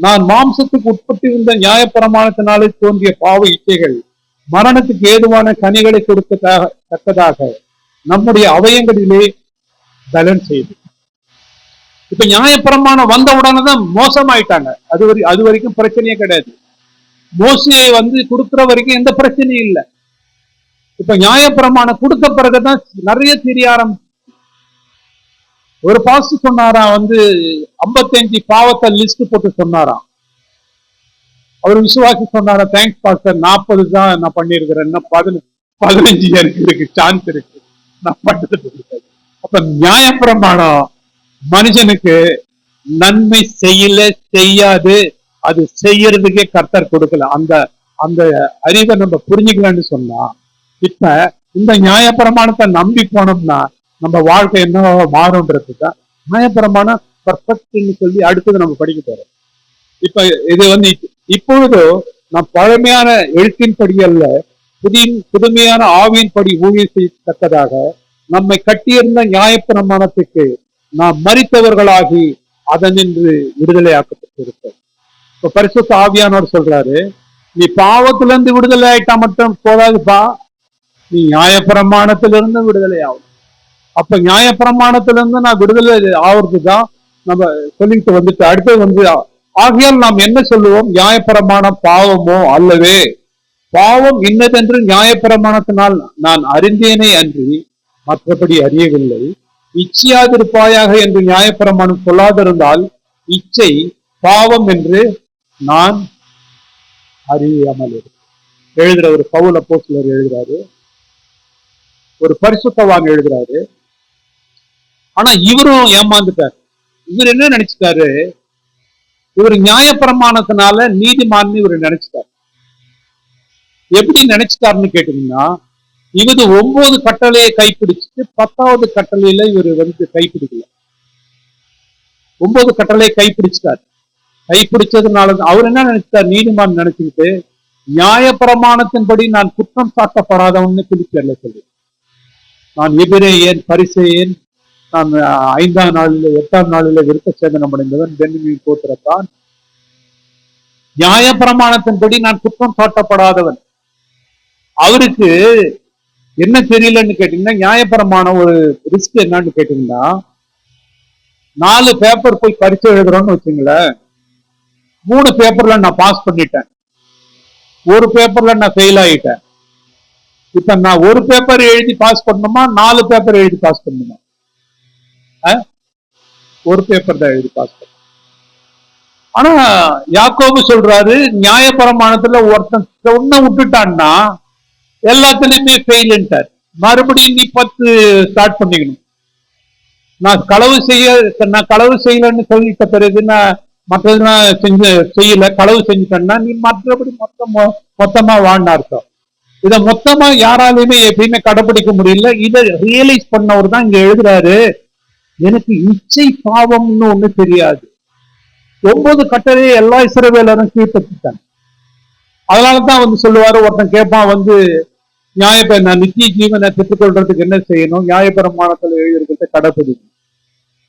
நான் மாம்சத்துக்கு உட்பட்டு இருந்த நியாயப்பிரமாணத்தினாலே தோன்றிய பாவ இச்சைகள் மரணத்துக்கு ஏதுவான கனிகளை கொடுக்கத்தக்கதாக நம்முடைய அவயங்களிலே பலன் செய்து. இப்ப நியாயப்பிரமாணம் வந்த உடனே தான் மோசமாயிட்டாங்க. அது வரைக்கும் பிரச்சனையே கிடையாது. மோசையை கொடுக்கிற வரைக்கும் எந்த பிரச்சனையும் இல்லை. இப்ப நியாயப்பிரமாணம் கொடுத்த பிறகுதான் நிறைய தெரிய ஆரம்பிச்சு. ஒரு பாஸ்டர் சொன்னாராம் 55 பாவத்தை லிஸ்ட் போட்டு சொன்னாராம். அவர் விசுவாசி சொன்னாரா, தேங்க்ஸ் பாஸ்டர், 40 தான் நான் பண்ணிருக்கிறேன், 15 இருக்கு சான்ஸ் இருக்கு நான் பண்ணது. அப்ப நியாயப்பிரமாணம் மனுஷனுக்கு நன்மை செய்யாது, அது செய்யறதுக்கே கர்த்தர் கொடுக்கல. அந்த அறிவை நம்ம புரிஞ்சுக்கலாம்னு சொன்னா, இப்ப இந்த நியாயப்பிரமாணத்தை நம்பி போனோம்னா நம்ம வாழ்க்கை என்ன மாறும்ன்றதுதான் நியாயப்பிரமாணம் பர்ஃபெக்ட்னு சொல்லி அடுத்தது நம்ம படிக்க போறோம். இப்ப இது இப்பொழுது நாம் பழமையான எழுத்தின்படி அல்ல, புதுமையான ஆவியின்படி ஊழியம் செய்யத்தக்கதாக நம்மை கட்டியிருந்த நியாயப்பிரமாணத்துக்கு நாம் மரித்தவர்களாகி அதனின்று விடுதலை ஆக்கப்பட்டிருக்கோம். இப்ப பரிசுத்த ஆவியானவர் சொல்றாரு, நீ பாவத்திலிருந்து விடுதலை ஆயிட்டா மட்டும் போதாதுப்பா, நீ நியாயப்பிரமாணத்திலிருந்து விடுதலை ஆகும். அப்ப நியாயப்பிரமாணத்திலிருந்து நான் விடுதலை ஆகுறதுதான் நம்ம சொல்லிட்டு வந்துட்டு அடுத்தது ஆகையால் நாம் என்ன சொல்லுவோம்? நியாயப்பிரமாணம் பாவமோ? அல்லவே. பாவம் இன்னதென்று நியாயப்பிரமாணத்தினால் நான் அறிந்தேனே அன்றி மற்றபடி அறியவில்லை. இச்சையாதிருப்பாயாக என்று நியாயப்பிரமாணம் சொல்லாதிருந்தால் இச்சை பாவம் என்று நான் அறியாமல் எழுதுற ஒரு பவுல் அப்போஸ்தலர் எழுதுறாரு, ஒரு பரிசுத்தவான் எழுதுறாரு. ஆனா இவரும் ஏமாந்துட்டார். இவர் என்ன நினைச்சிட்டாரு? இவர் நியாயப்பிரமாணத்தினால நீதிமான்னு இவர் நினைச்சிட்டார். எப்படி நினைச்சிட்டாருன்னு கேட்டீங்கன்னா, இவர் 9 கட்டளையை கைப்பிடிச்சிட்டு 10வது கட்டளையில இவர் கைப்பிடிக்கல. 9 கட்டளையை கைப்பிடிச்சிட்டார். கைப்பிடிச்சதுனால அவர் என்ன நினைச்சிட்டார்? நீதிமான் நினைச்சுக்கிட்டு நியாயப்பிரமாணத்தின்படி நான் குற்றம் சாட்டப்படாதவன்னு பிலிப்பியர்ல சொல்லு, நான் எபிரேயன், பரிசேயன், நான் 5ஆம் நாளில் 8ஆம் நாளில் விருத்த சேதனம் அடைந்தவன், பென்யமீன் கோத்திரத்தான், நியாயப்பிரமாணத்தின்படி நான் குற்றம் சாட்டப்படாதவன். அவருக்கு என்ன தெரியலன்னு கேட்டீங்கன்னா, நியாயப்பிரமாணம் ஒரு ரிஸ்க் என்னன்னு கேட்டீங்கன்னா, 4 பேப்பர் போய் பரிசு எழுதுறோம்னு வச்சுங்களேன், 3 பேப்பர்ல நான் பாஸ் பண்ணிட்டேன், 1 பேப்பர்ல நான் ஃபெயில் ஆயிட்டேன். இப்ப நான் 1 பேப்பர் எழுதி பாஸ் பண்ணணுமா, 4 பேப்பர் எழுதி பாஸ் பண்ணணுமா? 1 பேப்பர் தான் எழுதி பாஸ் பண்ண. ஆனா யாக்கோபு சொல்றாரு, நியாயப்பிரமாணத்துல ஒருத்தன் ஒன்ன விட்டுட்டான்னா எல்லாத்துலயுமே ஃபெயில்ன்ட்டார். மறுபடியும் நீ 10 ஸ்டார்ட் பண்ணிக்கணும். நான் களவு செய்யலன்னு சொல்லிட்ட பிறகு நான் மற்றதெல்லாம் செய்யல, களவு செஞ்சுட்டேன்னா நீ மற்றபடி மொத்தமா வாழ்ந்தா அர்த்தம். இதை மொத்தமா யாராலையுமே எப்பயுமே கடைபிடிக்க முடியல. இதை ரியலைஸ் பண்ணவர் தான் இங்க எழுதுறாரு, எனக்கு இச்சை பாவம்னு ஒண்ணு தெரியாது. 9 கட்டளையை எல்லா இஸ்ரவேலரும் கீழ்பற்றிட்டாங்க. அதனாலதான் சொல்லுவாரு, ஒருத்தன் கேட்பான் நான் நித்திய ஜீவனை பெற்றுக்கொள்றதுக்கு என்ன செய்யணும்? நியாயப்பிரமாணத்துல எழுதிருக்கிறத கடைபிடிக்கணும்.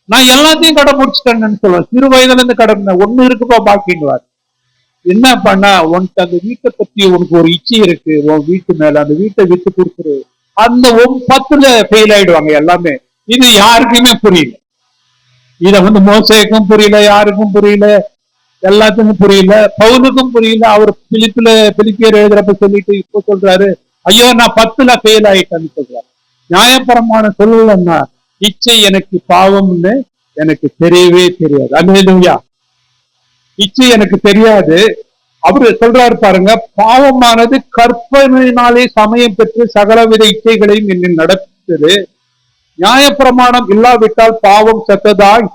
நான் எல்லாத்தையும் கடைபிடிச்சிட்டேன்னு சொல்லுவேன். சிறு வயதுல இருந்து கடை ஒண்ணு இருக்குப்பா பாக்கின்னுவார். என்ன பண்ண, உனக்கு அந்த வீட்டை பத்தி உனக்கு ஒரு இச்சை இருக்கு, உன் வீட்டு மேல, அந்த வீட்டை விட்டு கொடுத்துரு. அந்த 10ல ஃபெயில் ஆயிடுவாங்க எல்லாமே. இது யாருக்குமே புரியல. இத மோசேக்கும் புரியல, யாருக்கும் புரியல, எல்லாத்துக்கும் புரியல, பவுலுக்கும் புரியல. அவர் பிலிப்பியர் எழுதுறப்ப சொல்லிட்டு இப்போ சொல்றாரு, ஐயோ நான் 10ல ஃபெயில் ஆயிட்டேன்னு சொல்றாரு. நியாயப்பிரமாணம் சொல்லலன்னா இச்சை எனக்கு பாவம்னு எனக்கு தெரியவே தெரியாது. அல்லேலூயா. இச்சை எனக்கு தெரியாது. அவரு சொல்றாரு பாருங்க, பாவமானது கற்பனையினாலே சமயம் பெற்று சகலவித இச்சைகளையும் என்னில் நடத்தது. நியாயப்பிரமாணம் இல்லாவிட்டால் பாவம் செத்ததாய்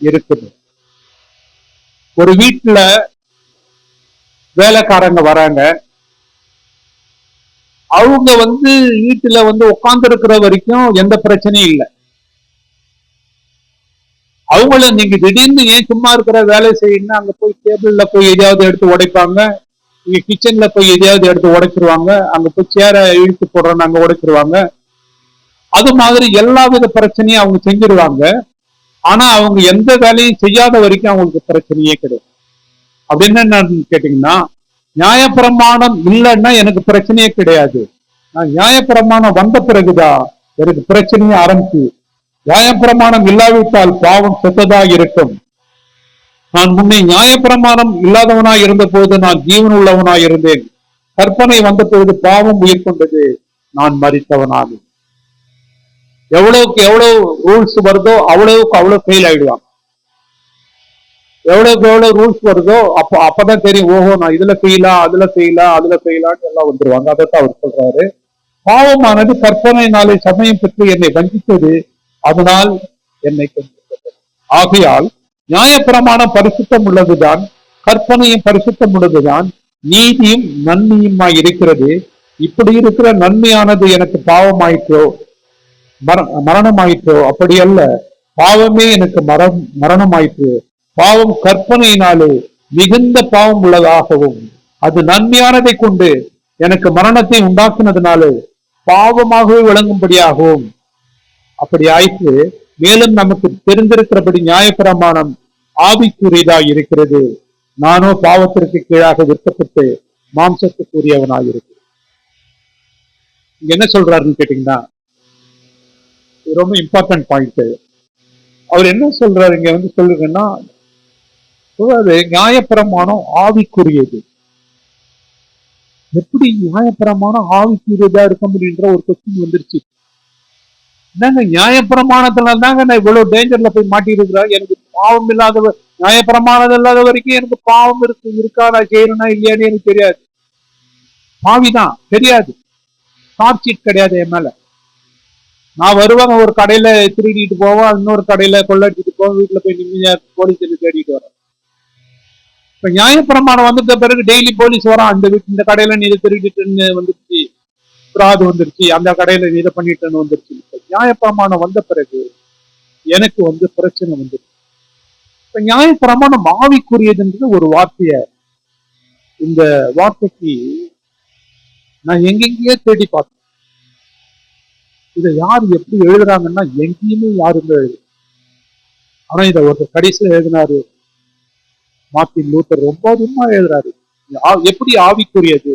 இருக்குது. ஒரு வீட்டுல வேலைக்காரங்க வராங்க, அவங்க வீட்டுல உட்கார்ந்து இருக்கிற வரைக்கும் எந்த பிரச்சனையும் இல்லை. அவங்கள நீங்க திடீர்னு ஏன் சும்மா இருக்கிற வேலை செய்யணும்னா அங்க போய் டேபிள்ல போய் எதையாவது எடுத்து உடைப்பாங்க, இங்க கிச்சன்ல போய் எதையாவது எடுத்து உடைச்சிருவாங்க, அங்க போய் சேரை இழுத்து போடுறோன்னு அங்க உடைச்சிருவாங்க. அது மாதிரி எல்லா வித பிரச்சனையும் அவங்க செஞ்சிருவாங்க. ஆனா அவங்க எந்த வேலையும் செய்யாத வரைக்கும் அவங்களுக்கு பிரச்சனையே கிடையாது. அப்படின்னு என்ன கேட்டீங்கன்னா, நியாயப்பிரமாணம் இல்லைன்னா எனக்கு பிரச்சனையே கிடையாது. நான் நியாயப்பிரமாணம் வந்த பிறகுதான் எனக்கு பிரச்சனையே ஆரம்பிச்சு. நியாயப்பிரமாணம் இல்லாவிட்டால் பாவம் செத்ததாக இருக்கும். நான் முன்னே நியாயப்பிரமாணம் இல்லாதவனாய் இருந்த போது நான் ஜீவன் உள்ளவனாய் இருந்தேன். கற்பனை வந்த பொழுது பாவம் உயிர் கொண்டது, நான் மரித்தவனாகும். எவ்வளவுக்கு எவ்வளவு ரூல்ஸ் வருதோ அவ்வளவுக்கு அவ்வளவு ஃபெயில் ஆயிடுவாங்க. எவ்வளவுக்கு எவ்வளவு ரூல்ஸ் வருதோ அப்பதான் தெரியும், ஓஹோ நான் இதுல ஃபெயிலா, அதுல ஃபெயிலா, அதுல ஃபெயிலான்னு எல்லாம் வந்துருவாங்க. அதைத்தான் அவர் சொல்றாரு. பாவமானது கற்பனையினாலே சமயம் பெற்று என்னை வஞ்சித்தது, அதனால் என்னை கொண்டிருக்கிறது. ஆகையால் நியாயப்பிரமாணம் பரிசுத்தம் உள்ளதுதான், கற்பனையும் பரிசுத்தம் உள்ளதுதான், நீதியும் நன்மையுமாய் இருக்கிறது. இப்படி இருக்கிற நன்மையானது எனக்கு பாவமாயிற்றோ மரணமாயிற்றோ? அப்படி அல்ல, பாவமே எனக்கு மரணமாயிற்று. பாவம் கற்பனையினாலே மிகுந்த பாவம் உள்ளதாகவும் அது நன்மையானதை கொண்டு எனக்கு மரணத்தை உண்டாக்குனதுனாலே பாவமாகவே விளங்கும்படியாகவும் அப்படி ஆயிற்று. மேலும் நமக்கு தெரிந்திருக்கிறபடி நியாயப்பிரமாணம் ஆவிக்குரியதாய் இருக்கிறது. நானோ பாவத்திற்கு கீழாக விற்கப்பட்டு மாம்சத்துக்குரியவனாய் இருக்கிறேன். இங்க என்ன சொல்றாருன்னு கேட்டீங்கன்னா, ரொம்ப இம்பார்ட்டன்ட் பாயிண்ட். அவர் என்ன சொல்றாரு இங்க சொல்லுங்கன்னா, நியாயப்பிரமாணம் ஆவிக்குரியது. எப்படி நியாயப்பிரமாணம் ஆவிக்குரியதா இருக்க முடியுன்ற ஒரு கொஸ்டின் வந்துருச்சு. என்னங்க நியாயப்பிரமாணத்துல தாங்க நான் இவ்வளவு டேஞ்சர்ல போய் மாட்டி இருக்கிறேன். எனக்கு பாவம் இல்லாத, நியாயப்பிரமாணம் இல்லாத வரைக்கும் எனக்கு பாவம் இருக்கா, நான் செய்யறேன்னா இல்லையான்னு எனக்கு தெரியாது. பாவிதான், தெரியாது, சார்ஜ் ஷீட் கிடையாது என் மேல. நான் வருவாங்க, ஒரு கடையில திருடிட்டு போவோம், இன்னொரு கடையில கொள்ளடிச்சிட்டு போவோம், வீட்டுல போய் நிம்மதியா போலீஸ் தேடிட்டு வரேன். இப்ப நியாயப்பிரமாணம் வந்துட்ட பிறகு டெய்லி போலீஸ் வரான், இந்த கடையில நீ இதை திருடிட்டுன்னு வந்துருச்சு, பிராது வந்துருச்சு, அந்த கடையில நீ இதை பண்ணிட்டுன்னு வந்துருச்சு. நியாயப்பிரமாணம் வந்த பிறகு எனக்கு பிரச்சனை வந்துருச்சு. இப்ப நியாயப்பிரமாணம் ஆவிக்குரியதுன்றது ஒரு வார்த்தைய, இந்த வார்த்தைக்கு நான் எங்கெங்கேயோ தேடி பார்த்தேன். இதை யார் எப்படி எழுதுறாங்கன்னா எங்கேயுமே யாருமே எழுது. ஆனா இதை ஒரு கடைசியில் எழுதினாரு மார்ட்டின் லூத்தர், ரொம்ப அதிகமா எழுதுறாரு. எப்படி ஆவிக்குரியது?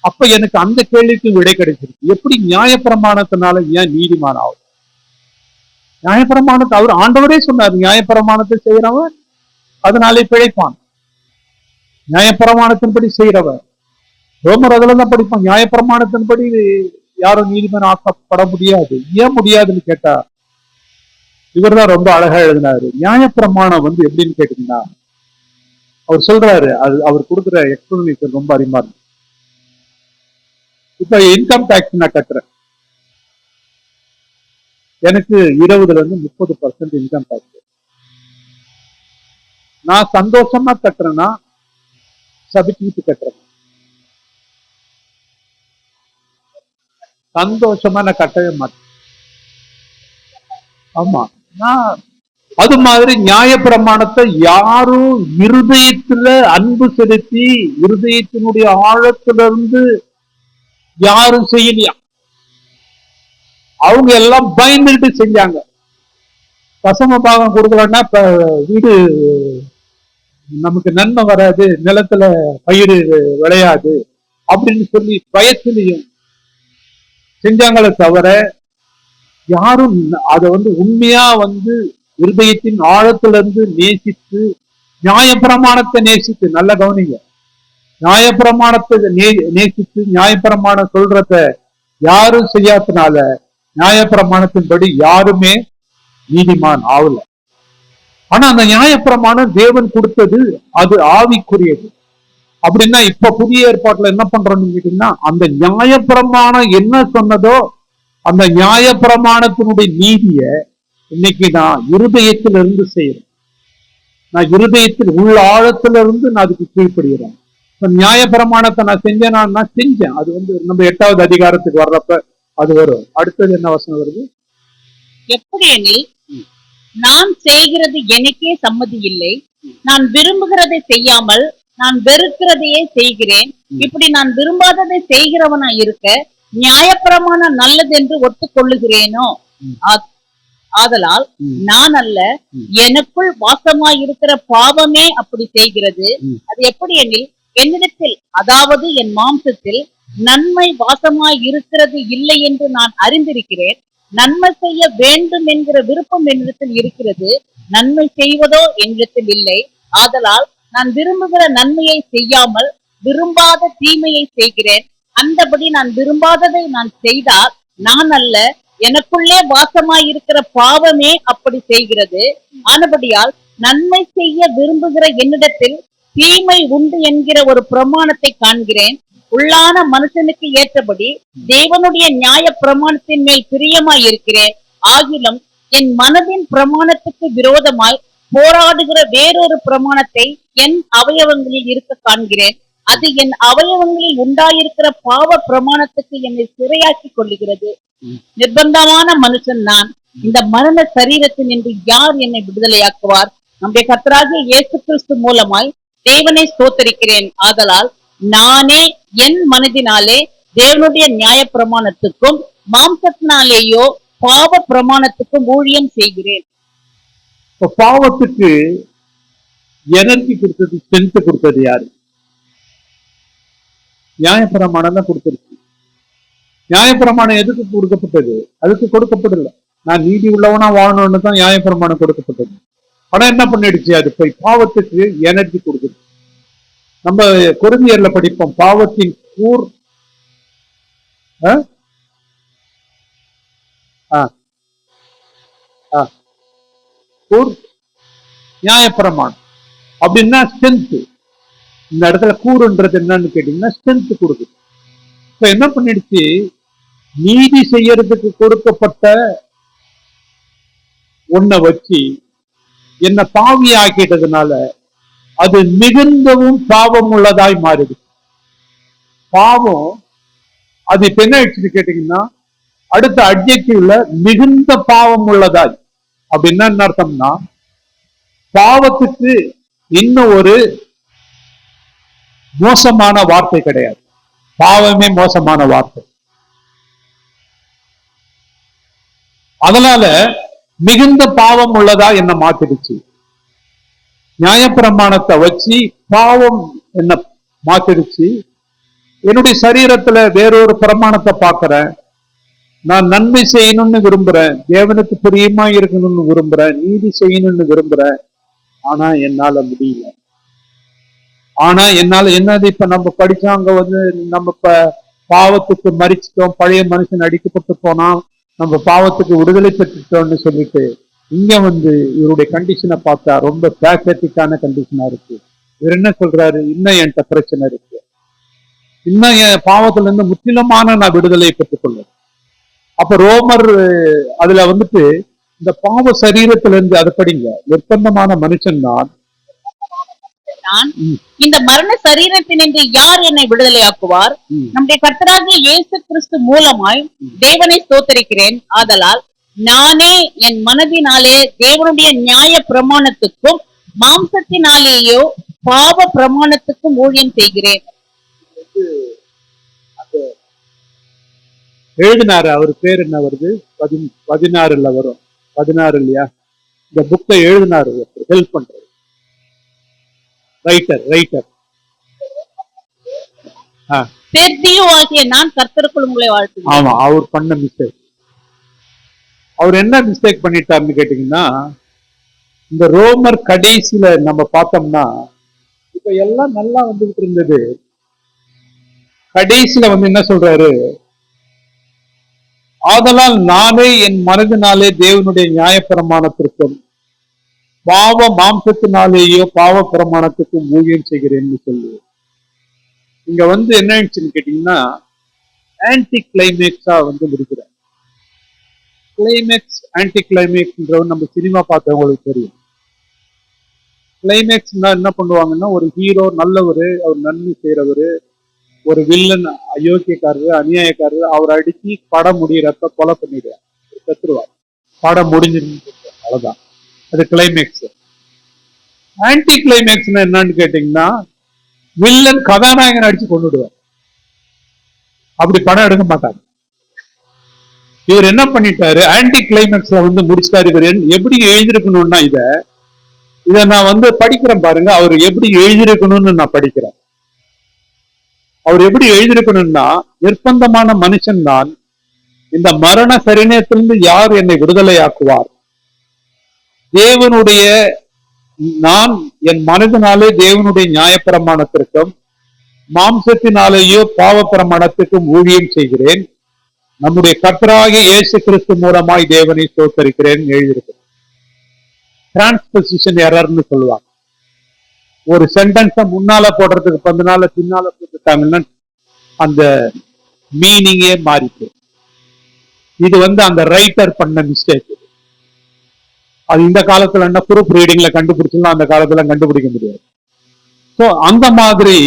அப்ப எனக்கு அந்த கேள்விக்கு விடை கிடைச்சிருக்கு. எப்படி நியாயப்பிரமாணத்தினால ஏன் நீதிமான் ஆகும்? நியாயப்பிரமாணத்தை அவர் ஆண்டவரே சொன்னார், நியாயப்பிரமாணத்தை செய்யறவன் அதனாலே பிழைப்பான். நியாயப்பிரமாணத்தின்படி செய்யறவன், ரோமர் அதுல தான் படிப்பான், நியாயப்பிரமாணத்தின்படி யாரும் நீதிமன்றம் ஆக்கப்பட முடியாது. ஏன் முடியாதுன்னு கேட்டா இவர் தான் ரொம்ப அழகா எழுதினாரு. நியாயப்பிரமாணம் எப்படின்னு கேட்டீங்கன்னா, அவர் சொல்றாரு, அது அவர் கொடுக்குற எக்ஸ்பிளனேஷன் ரொம்ப அருமையா இருக்கு. இப்ப இன்கம் டாக்ஸ் நான் கட்டுறேன், எனக்கு 20% இன்கம் டாக்ஸ். நான் சந்தோஷமா கட்டுறேன்னா சபிச்சுட்டு கட்டுறேன், சந்தோஷமா நான் கட்டவே மாட்டேன். ஆமா, நான் அது மாதிரி நியாயப்பிரமாணத்தை யாரும் இருதயத்துல அன்பு செலுத்தி இருதயத்தினுடைய ஆழத்திலிருந்து யாரும் செய்யலையா. அவங்க எல்லாம் பயந்துட்டு செஞ்சாங்க. தசம பாகம் கொடுக்கலன்னா வீடு நமக்கு நன்மை வராது, நிலத்துல பயிர் விளையாது அப்படின்னு சொல்லி பயத்திலையும் செஞ்சாங்களே தவிர யாரும் அதை உண்மையா இருதயத்தின் ஆழத்திலிருந்து நேசித்து நியாயப்பிரமாணத்தை நேசித்து, நல்ல கவனிங்க, நியாயப்பிரமாணத்தை நேசித்து நியாயப்பிரமாணம் சொல்றத யாரும் செய்யாதனால நியாயப்பிரமாணத்தின்படி யாருமே நீதிமான் ஆகல. ஆனா அந்த நியாயப்பிரமாணம் தேவன் கொடுத்தது, அது ஆவிக்குரியது. அப்படின்னா இப்ப புதிய ஏற்பாட்டுல என்ன பண்றோம்னு கேட்டீங்கன்னா, அந்த நியாயப்பிரமாணம் என்ன சொன்னதோ அந்த நியாயப்பிரமாணத்தினுடைய நீதிய இன்னைக்கு நான் இருதயத்திலிருந்து செய்யறேன். நான் இருதயத்தில் உள்ள ஆழத்திலிருந்து நான் அதுக்கு கீழ்ப்படுகிறேன். நியாயப்பிரமாணத்தை நான் செஞ்சேன்னா செஞ்சேன், அது நம்ம 8வது அதிகாரத்துக்கு வர்றப்ப அது வரும். அடுத்தது என்ன வசனம் வருது? எப்படி எனில், நான் செய்கிறது எனக்கே சம்மதி இல்லை, நான் விரும்புகிறதை செய்யாமல் நான் வெறுக்கிறதையே செய்கிறேன். இப்படி நான் விரும்பாததை செய்கிறவனா இருக்க நியாயப்பிரமாணம் நல்லது என்று ஒத்துக்கொள்ளுகிறேனோ? ஆதலால் ம். நான் அல்ல, ம். எனக்குள் வாசமாய் இருக்கிற பாவமே அப்படி செய்கிறது. ம். அது எப்படி எனில், என்னிடத்தில் அதாவது என் மாம்சத்தில் நன்மை வாசமாய் இருக்கிறது இல்லை என்று நான் அறிந்திருக்கிறேன். நன்மை செய்ய வேண்டும் என்கிற விருப்பம் என்னிடத்தில் இருக்கிறது, நன்மை செய்வதோ என்னிடத்தில் இல்லை. ஆதலால் நான் விரும்புகிற நன்மையை செய்யாமல் விரும்பாத தீமையை செய்கிறேன். அந்தபடி நான் விரும்பாததை நான் செய்தால் நான் அல்ல, எனக்குள்ளே வாசமாய் இருக்கிற பாவமே அப்படி செய்கிறது. ஆனபடியால் நன்மை செய்ய விரும்புகிற என்னிடத்தில் தீமை உண்டு என்கிற ஒரு பிரமாணத்தை காண்கிறேன். உள்ளான மனுஷனுக்கு ஏற்றபடி தேவனுடைய நியாய பிரமாணத்தின் மேல் பிரியமாய் இருக்கிறேன். ஆகிலும் என் மனதின் பிரமாணத்துக்கு விரோதமாய் போராடுகிற வேறொரு பிரமாணத்தை என் அவயவங்களில் இருக்க காண்கிறேன். அது என் அவயவங்களில் உண்டாயிருக்கிற பாவ பிரமாணத்துக்கு என்னை சிறையாக்கி கொள்ளுகிறது. நிர்பந்தமான மனுஷன் நான். இந்த மரண சரீரத்தின் என்று யார் என்னை விடுதலையாக்குவார்? நம்முடைய கர்த்தராகிய இயேசு கிறிஸ்து மூலமாய் தேவனை ஸ்தோத்தரிக்கிறேன். ஆதலால் நானே என் மனதினாலே தேவனுடைய நியாய பிரமாணத்துக்கும் மாம்சத்தினாலேயோ பாவ பிரமாணத்துக்கும் ஊழியம் செய்கிறேன். இப்ப பாவத்துக்கு எனர்ஜி கொடுத்தது, ஸ்ட்ரென்த் கொடுத்தது யாரு? நியாயப்பிரமாணம் தான் கொடுத்துருச்சு. நியாயப்பிரமாணம் எதுக்கு கொடுக்கப்பட்டது? அதுக்கு கொடுக்கப்படல. நான் நீதி உள்ளவனா வாழணும்னு தான் நியாயப்பிரமாணம் கொடுக்கப்பட்டது. ஆனா என்ன பண்ணிடுச்சு? அது போய் பாவத்துக்கு எனர்ஜி கொடுக்குது. நம்ம கொரிந்தியர்ல படிப்போம், பாவத்தின் கூர் கூர் நியாயப்பிரமாணம் அப்படின்னா ஸ்ட்ரென்த். இந்த இடத்துல கூறுன்றது என்னன்னு கேட்டீங்கன்னா ஸ்ட்ரென்த் கொடுக்குது. இப்ப என்ன பண்ணிடுச்சு? நீதி செய்யறதுக்கு கொடுக்கப்பட்ட ஒன்ன வச்சு என்ன பாவி ஆக்கிட்டதுனால அது மிகுந்தவும் பாவம் உள்ளதாய் மாறுது. பாவம் அது இப்ப என்ன ஆயிடுச்சு கேட்டீங்கன்னா அடுத்த அட்ஜெக்டிவ்ல மிகுந்த பாவம் உள்ளதாய். அப்படின்னா என்ன அர்த்தம்னா, பாவத்துக்கு இன்னும் ஒரு மோசமான வார்த்தை கிடையாது. பாவமே மோசமான வார்த்தை. அதனால மிகுந்த பாவம் உள்ளதா என்ன மாத்திடுச்சு. நியாயப்பிரமாணத்தை வச்சு பாவம் என்ன மாத்திடுச்சு. என்னுடைய சரீரத்துல வேறொரு பிரமாணத்தை பார்க்கிறேன். நான் நன்மை செய்யணும்னு விரும்புறேன், தேவனுக்கு பிரியமா இருக்கணும்னு விரும்புறேன், நீதி செய்யணும்னு விரும்புறேன். ஆனா என்னால முடியல. ஆனா என்னால என்னது, இப்ப நம்ம படிச்சாங்க நம்ம இப்ப பாவத்துக்கு மறிச்சிட்டோம், பழைய மனுஷன் அடிக்கப்பட்டு போனா நம்ம பாவத்துக்கு விடுதலை பெற்றுட்டோம்னு சொல்லிட்டு இங்க இவருடைய கண்டிஷனை பார்த்தா ரொம்ப பேக்கட்டிக்கான கண்டிஷனா இருக்கு. இவர் என்ன சொல்றாரு? இன்னும் என்கிட்ட பிரச்சனை இருக்கு, இன்னும் என் பாவத்துல இருந்து முற்றிலுமான நான் விடுதலை பெற்றுக்கொள்வேன். அப்ப ரோமர் அதுல இந்த பாவ சரீரத்துல இருந்து அதை படிங்க. நிர்பந்தமான மனுஷன் தான் இந்த மரண சரீரத்தினின்று யார் என்னை விடுதலையாக்குவார்? நம்முடைய கர்த்தராகிய இயேசு கிறிஸ்து மூலமாய் தேவனை ஸ்தோத்தரிக்கிறேன். ஆதலால் நானே என் மனதினாலே தேவனுடைய நியாய பிரமாணத்துக்கும் மாம்சத்தினாலேயோ பாவ பிரமாணத்துக்கும் ஊழியம் செய்கிறேன். எழுதினாரு. அவர் பேர் என்ன வருது? 16 வரும். 16 இல்லையா? இந்த புக்கை எழுதினாரு, ஹெல்ப் பண்றாரு. ரைட்டர். ஆகிய நான் கர்த்தருக்குள் உங்களை வாழ்த்துகிறேன். ஆமா, அவர் பண்ண மிஸ்டேக். அவர் என்ன மிஸ்டேக் பண்ணிட்டாருன்னு கேட்டீங்கன்னா, இந்த ரோமர் கடைசியில நம்ம பார்த்தோம்னா இப்ப எல்லாம் நல்லா வந்துகிட்டு இருந்தது. கடைசியில என்ன சொல்றாரு? ஆதலால் நானே என் மனதினாலே தேவனுடைய நியாயப்பிரமாணத்திற்கும் பாவ மாம்சத்தினாலேயோ பாவ பிரமாணத்துக்கும் ஊழியம் செய்கிறேன்னு சொல்லு. இங்க என்ன ஆயிடுச்சுன்னு கேட்டீங்கன்னா ஆன்டி கிளைமேக்ஸா முடிக்கிறார். கிளைமேக்ஸ் ஆன்டி கிளைமேக்ஸ்ன்றவன் நம்ம சினிமா பார்த்தவங்களுக்கு தெரியும். கிளைமேக்ஸ்னா என்ன பண்ணுவாங்கன்னா, ஒரு ஹீரோ நல்லவரு, அவர் நன்மை செய்யறவரு, ஒரு வில்லன் அயோக்கியக்காரரு அநியாயக்காரரு, அவர் அடிச்சு படம் முடிகிறப்ப கொலை பண்ணிடுவார், செத்துருவார், படம் முடிஞ்சிருந்து. அவ்வளவுதான், அது கிளைமேக்ஸ். ஆன்டி கிளைமேக்ஸ்னா என்னன்னு கேட்டீங்கன்னா, வில்லன் கதாநாயகன் அடிச்சு கொண்டுடுவார். அப்படி படம் எடுக்க மாட்டாங்க. இவர் என்ன பண்ணிட்டாரு, ஆன்டி கிளைமேக்ஸ்ல வந்து முடிச்சிட்டாரு. இவர் எப்படி எழுதிருக்கணும்னா இத நான் வந்து படிக்கிறேன் பாருங்க. அவர் எப்படி எழுதிருக்கணும்னு நான் படிக்கிறேன். அவர் எப்படி எழுதிருக்கணும்னா, நிர்பந்தமான மனுஷன் தான், இந்த மரண சரீரத்திலிருந்து யார் என்னை விடுதலையாக்குவார்? தேவனுடைய நான் என் மனதினாலே தேவனுடைய நியாயப்பிரமாணத்திற்கும் மாம்சத்தினாலேயோ பாவ பிரமாணத்துக்கும் ஊழியம் செய்கிறேன். நம்முடைய கர்த்தராகிய இயேசு கிறிஸ்து மூலமாய் தேவனை ஸ்தோத்தரிக்கிறேன் எழுதியிருக்கிறேன். டிரான்ஸ்பொசிஷன் எரர்னு சொல்லுவாங்க. ஒரு சென்டென்ஸ முன்னால போடுறதுக்கு பின்னால போட்டுட்டாங்கன்னா அந்த மீனிங்கே மாறிட்டு. இது வந்து அந்த ரைட்டர் பண்ண மிஸ்டேக். அது இந்த காலத்துல என்ன ப்ரூஃப் ரீடிங்ல கண்டுபிடிச்சலாம், அந்த காலத்துல கண்டுபிடிக்க முடியாது. ஸோ அந்த மாதிரி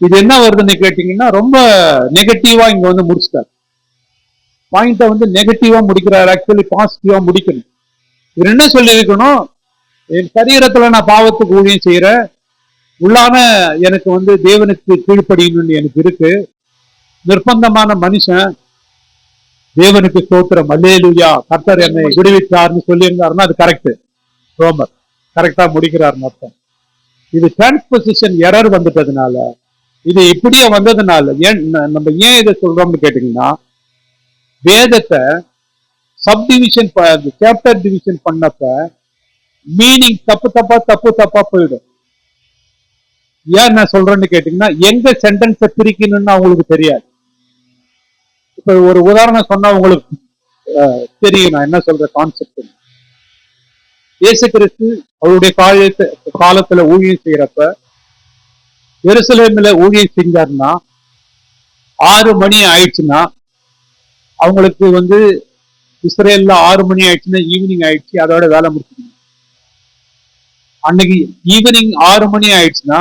இது என்ன வருதுன்னு கேட்டீங்கன்னா, ரொம்ப நெகட்டிவா இங்க வந்து முடிச்சிட்டார். பாயிண்ட வந்து நெகட்டிவா முடிக்கிறார். ஆக்சுவலி பாசிட்டிவா முடிக்கணும். இவர் என்ன சொல்லி இருக்கணும், என் சரீரத்துல நான் பாவத்துக்கு ஊழியம் செய்யறேன், உள்ளான எனக்கு வந்து தேவனுக்கு கீழ்ப்படியணும்னு எனக்கு இருக்கு. நிர்பந்தமான மனுஷன், தேவனுக்கு ஸ்தோத்திரம், அல்லேலூயா, கர்த்தர் என்னை விடுவித்தார்னு சொல்லி இருந்தாருன்னா அது கரெக்ட். ரோமர் கரெக்டா முடிக்கிறாருன்னு அர்த்தம். இது டிரான்ஸ்பொசிஷன் எரர் வந்துட்டதுனால, இது இப்படியே வந்ததுனால நம்ம ஏன் இதை சொல்றோம்னு கேட்டீங்கன்னா, வேதத்தை சப்டிவிஷன் சாப்டர் டிவிஷன் பண்ணப்ப மீனிங் தப்பு தப்பா போயிடும். ஏன் நான் சொல்றேன்னு கேட்டீங்கன்னா, எங்க சென்டென்ஸை பிரிக்கணும்னு அவங்களுக்கு தெரியாது. இப்ப ஒரு உதாரணம் சொன்னா உங்களுக்கு தெரியும் நான் என்ன சொல்ற கான்செப்ட். இயேசு கிறிஸ்து அவருடைய காலத்துல ஊழியம் செய்யறப்ப எருசலேம்ல ஊழியம் செஞ்சாருன்னா 6 மணி ஆயிடுச்சுன்னா, அவங்களுக்கு வந்து இஸ்ரேல்ல 6 மணி ஆயிடுச்சுன்னா ஈவினிங் ஆயிடுச்சு, அதோட வேலை முடிச்சுக்கணும். அன்னைக்கு ஈவினிங் 6 மணி ஆயிடுச்சுன்னா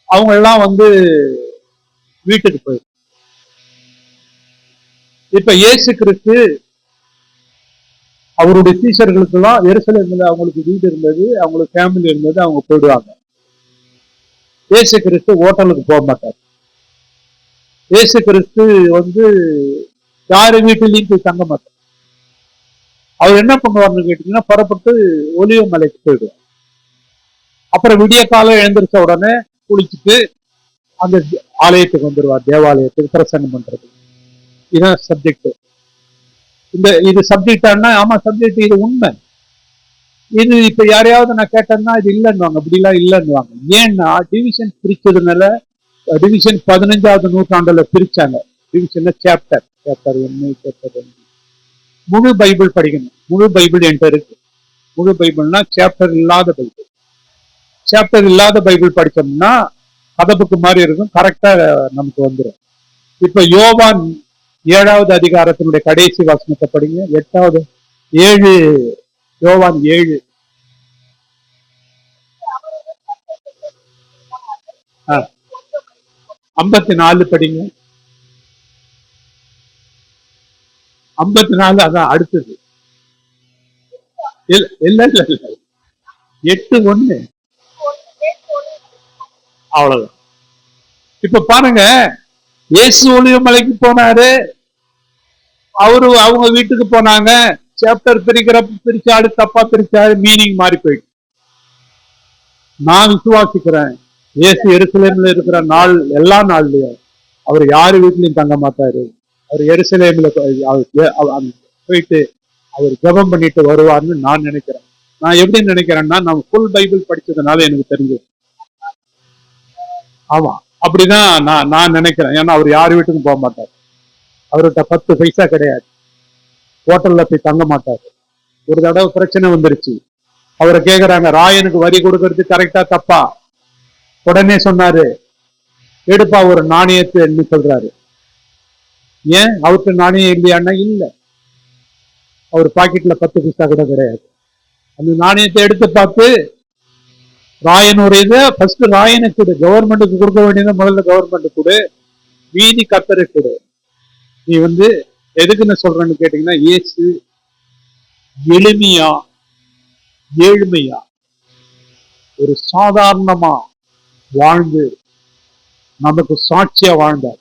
அவங்க எல்லாம் வந்து வீட்டுக்கு போயிடும். இப்ப இயேசு கிறிஸ்து அவருடைய சீஷர்களுக்கு எல்லாம் எருசலேம்ல அவங்களுக்கு வீடு இருந்தது, அவங்களுக்கு ஃபேமிலி இருந்தது, அவங்க போயிடுவாங்க. இயேசு கிறிஸ்து ஹோட்டலுக்கு போக மாட்டார். இயேசு கிறிஸ்து வந்து யாரு வீட்டிலையும் போய் தங்க மாட்டார். அவர் என்ன பண்ணுவார்னு கேட்டீங்கன்னா, புறப்பட்டு ஒலிவ மலைக்கு போயிடுவார். அப்புறம் விடிய காலம் எழுந்திருச்ச உடனே குளிச்சுட்டு அந்த ஆலயத்துக்கு வந்துடுவார், தேவாலயத்துக்கு பிரசங்கம் பண்றது. இதுதான் சப்ஜெக்ட். இது சப்ஜெக்டானா, ஆமா சப்ஜெக்ட், இது உண்மை. இது இப்ப யாரையாவது நான் கேட்டேன்னா இது இல்லைன்னுவாங்க, அப்படிலாம் இல்லைன்னுவாங்க. ஏன்னா டிவிஷன் பிரிச்சதுனால, டிவிஷன் 15வது நூற்றாண்டுல பிரிச்சாங்க. டிவிஷன்ல சாப்டர் 1, சாப்டர் 2. முழு பைபிள் படிக்கணும். முழு பைபிள் என்கிட்ட இருக்கு. முழு பைபிள்னா சாப்டர் இல்லாத பைபிள். சாப்டர் இல்லாத பைபிள் படிச்சோம்னா கதை புக்கு மாதிரி இருக்கும், கரெக்டா நமக்கு வந்துடும். இப்ப யோவான் 7வது அதிகாரத்தினுடைய கடைசி வசனத்தை படிங்க. 7 யோவான் 7. 54 படிங்க. 54 அதான் அடுத்தது. இல்ல 8:1 அவ்வளவுதான். இப்ப பாருங்க, இயேசு ஒலிவ மலைக்கு போனாரு, அவங்க வீட்டுக்கு போனாங்க. சாப்டர் பிரிச்சாரு, தப்பா பிரிச்சாரு, மீனிங் மாறி போயிடுச்சு. நான் விசுவாசிக்கிறேன், இயேசு எருசலேம்ல இருக்கிற நாள் எல்லா நாள்லயும் அவர் யாரு வீட்லயும் தங்க மாட்டாரு. அவர் எருசலேம்ல போயிட்டு அவர் ஜெபம் பண்ணிட்டு வருவார்னு நான் நினைக்கிறேன். நான் எப்படி நினைக்கிறேன்னா, நான் ஃபுல் பைபிள் படிச்சதுனால எனக்கு தெரிஞ்சது. ஆமா, அப்படிதான் நான் நினைக்கிறேன். ஏன்னா அவர் யார் வீட்டுக்கும் போக மாட்டார், அவர்கிட்ட 10 பைசா கிடையாது, ஹோட்டல்ல போய் தங்க மாட்டாரு. ஒரு தடவை பிரச்சனை வந்துருச்சு, அவரை கேக்குறாங்க, ராயனுக்கு வரி கொடுக்கறது கரெக்டா தப்பா? உடனே சொன்னாரு, எடுப்பா ஒரு நாணயத்தை சொல்றாரு. ஏன் அவருக்கு நாணயம் இல்லையான்னா இல்ல, அவர் பாக்கெட்ல 10 பைசா கூட கிடையாது. அந்த நாணயத்தை எடுத்து பார்த்து, ராயனுடைய ஃபர்ஸ்ட் ராயனுக்கு கொடு, கவர்மெண்ட்டுக்கு கொடுக்க வேண்டியதை முதல்ல கவர்மெண்ட் கொடு, மீதி கர்த்தருக்கு கொடு. நீ வந்து எதுக்குன்னு சொல்றேன்னு கேட்டீங்கன்னா, இயேசு எளிமையா ஏழ்மையா ஒரு சாதாரணமா வாழ்ந்து நமக்கு சாட்சியா வாழ்ந்தார்.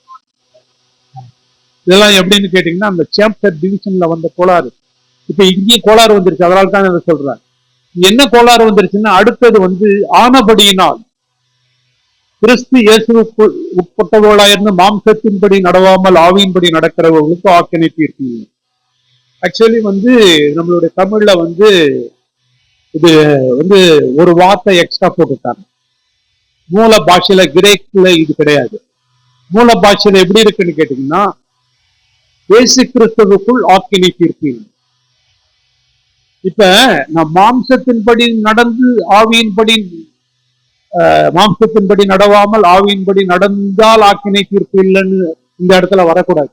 இதெல்லாம் எப்படின்னு கேட்டீங்கன்னா அந்த சாப்டர் டிவிஷன்ல வந்த கோளாறு. இப்ப இங்கேயும் கோளாறு வந்துருச்சு, அதனால தான் இதை சொல்றேன். என்ன கோளாறு வந்துருச்சுன்னா, அடுத்தது ஆனபடியினால் கிறிஸ்து இயேசுவுக்குள் உட்பட்டவர்களாயிருந்து மாம்சத்தின்படி நடவாமல் ஆவியின்படி நடக்கிறவர்களுக்கு ஆக்கினை தீர்ப்பு. ஆக்சுவலி நம்மளுடைய தமிழ்ல இது ஒரு வார்த்தை எக்ஸ்ட்ரா போட்டுட்டாங்க. மூல பாஷையில கிரேக்ல இது கிடையாது. மூல பாஷையில எப்படி இருக்குன்னு கேட்டீங்கன்னா, இயேசு கிறிஸ்துவுக்குள் ஆக்கினை தீர்ப்பு. இப்ப நான் மாம்சத்தின்படி நடந்து ஆவியின்படி மாம்சத்தின்படி நடவாமல் ஆவியின்படி நடந்தால் ஆக்கினை தீர்ப்பு இல்லைன்னு இந்த இடத்துல வரக்கூடாது.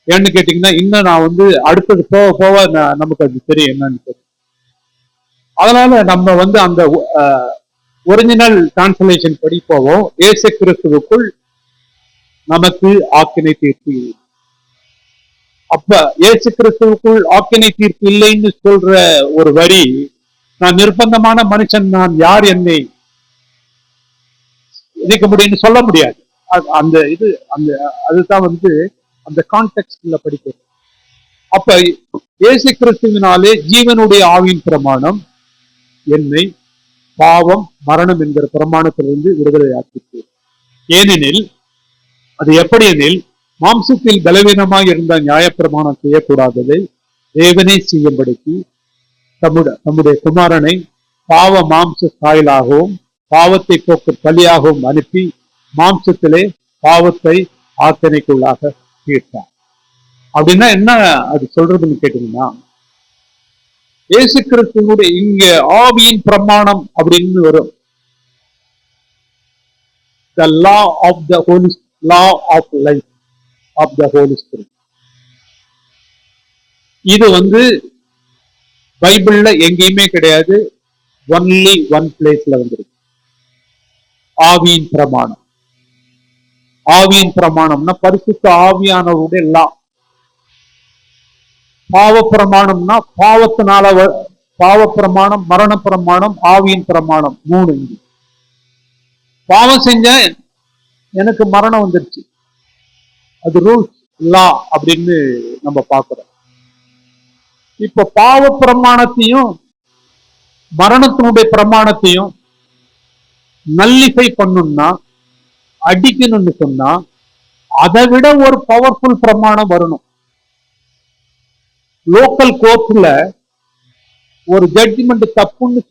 ஏன்னு கேட்டீங்கன்னா, இன்னும் நான் அடுத்தது போக போக நமக்கு அது தெரியும் என்னன்னு தெரியும். அதனால நம்ம அந்த ஒரிஜினல் டிரான்ஸ்லேஷன் படி போவோம். இயேசு கிறிஸ்துவுக்குள் நமக்கு ஆக்கினை தீர்ப்பு. அப்ப இயேசு கிறிஸ்துவுக்குள் ஆக்கினை தீர்ப்பு இல்லைன்னு சொல்ற ஒரு வரி, நான் நிர்பந்தமான மனுஷன், நான் யார் என்னை இணைக்க முடியும்னு சொல்ல முடியாது. அதுதான் அந்த கான்டெக்ட்ல படிக்கிறது. அப்ப இயேசு கிறிஸ்துவினாலே ஜீவனுடைய ஆவியின் பிரமாணம் என்னை பாவம் மரணம் என்கிற பிரமாணத்திலிருந்து விடுதலை ஆக்கிட்டு. ஏனெனில் அது எப்படி எனில், மாம்சத்தில் பலவீனமாக இருந்த நியாயப்பிரமாணம் செய்யக்கூடாததை தேவனே செய்யும்படிக்கு தம்முடைய குமாரனை பாவ மாம்ச சாயலாகவும் பாவத்தை போக்கு பலியாகவும் அனுப்பி மாம்சத்திலே பாவத்தை ஆக்கினைக்குள்ளாக தீர்த்தார். அப்படின்னா என்ன அது சொல்றதுன்னு கேட்டீங்கன்னா, இயேசு கிறிஸ்துவனுடைய இங்க ஆவியின் பிரமாணம் அப்படின்னு வரும். The law of life of the Holy Spirit. இது பைபிள்ல எங்கேயுமே கிடையாது. ஒன்லி ஒன் பிளேஸ்ல வந்துருக்கு. ஆவியின் பிரமாணம். ஆவியின் பிரமாணம்னா பரிசுத்த ஆவியானவருடைய லா. பாவ பிரமாணம்னா பாவ பிரமாணம், மரண பிரமாணம், ஆவியின் பிரமாணம், 3. பாவம் செஞ்ச எனக்கு மரணம் வந்துருச்சு, அது ரூல்ஸ் லா அப்படின்னு நம்ம பார்க்கிறோம். இப்ப பாவ பிரமாணத்தையும் மரணத்தினுடைய பிரமாணத்தையும் நல்லிஃபை பண்ணணும்னா, அடிக்கணும்னு சொன்னா, அதை விட ஒரு பவர்ஃபுல் பிரமாணம் வரணும். லோக்கல் கோர்ட்ல ஒரு ஜட்ஜ்மெண்ட் தப்புன்னு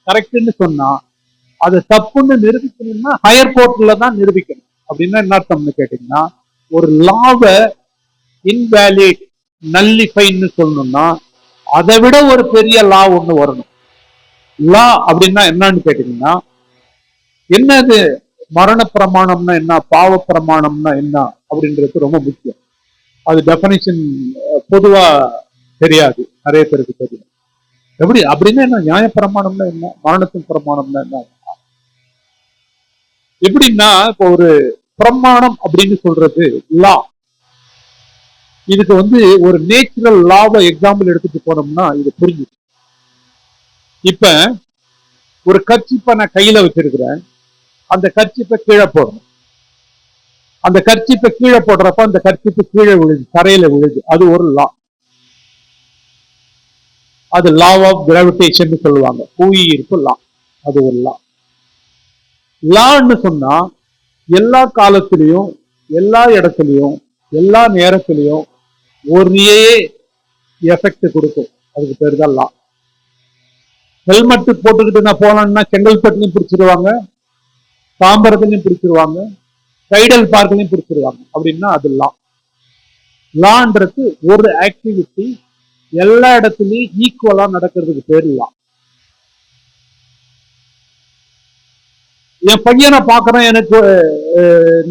கரெக்ட்னு சொன்னா, அது தப்புன்னு நிரூபிக்கணும்னா ஹையர் கோர்ட்ல தான் நிரூபிக்கணும். அப்படின்னா என்ன அர்த்தம்னு கேட்டீங்கன்னா, ஒரு லாவை இன்வேலிட் நல்லிஃபைன்னு சொல்லணும்னா அதை விட ஒரு பெரிய லா ஒண்ணு வரணும். லா அப்படின்னா என்னன்னு கேட்டீங்கன்னா, என்னது மரண பிரமாணம்னா என்ன, பாவ பிரமாணம்னா என்ன அப்படின்றது ரொம்ப முக்கியம். அது டெபனிஷன் பொதுவா தெரியாது, நிறைய பேருக்கு தெரியும். எப்படி அப்படின்னா என்ன, நியாய பிரமாணம்னா என்ன, மரணத்தின் பிரமாணம்னா என்ன. எப்படின்னா, இப்போ ஒரு பிரமாணம் அப்படின்னு சொல்றது லா. இதுக்கு ஒரு நேச்சுரல் லாவை எக்ஸாம்பிள் எடுத்துட்டு போனோம்னா இது புரிஞ்சு. இப்ப ஒரு கர்ச்சிப்பை நான் கையில வச்சிருக்கிறேன், அந்த கர்ச்சிப்பை கீழே போடணும். அந்த கர்ச்சிப்பை கீழே போடுறப்ப அந்த கர்ச்சிப்பு கீழே விழுது, தரையில விழுது. அது ஒரு லா. அது லா ஆஃப் கிராவிடேஷன் சொல்லுவாங்க, புவியீர்ப்பு லா. அது ஒரு லா. லான்னு சொன்னா எல்லா காலத்திலையும், எல்லா இடத்துலையும், எல்லா நேரத்திலையும் ஒரே எஃபெக்ட் கொடுக்கும். அதுக்கு பேர் தான் லா. ஹெல்மெட் போட்டுக்கிட்டு நான் போனேன்னா செங்கல்பட்டுலையும் பிடிச்சிருவாங்க, தாம்பரத்துலையும் பிடிச்சிருவாங்க, கைடல் பார்க்லையும் பிடிச்சிருவாங்க. அப்படின்னா அது லா. லான்றது ஒரு ஆக்டிவிட்டி எல்லா இடத்துலையும் ஈக்குவலா நடக்கிறதுக்கு பேர் லா. என் பையனை பாக்குறேன், எனக்கு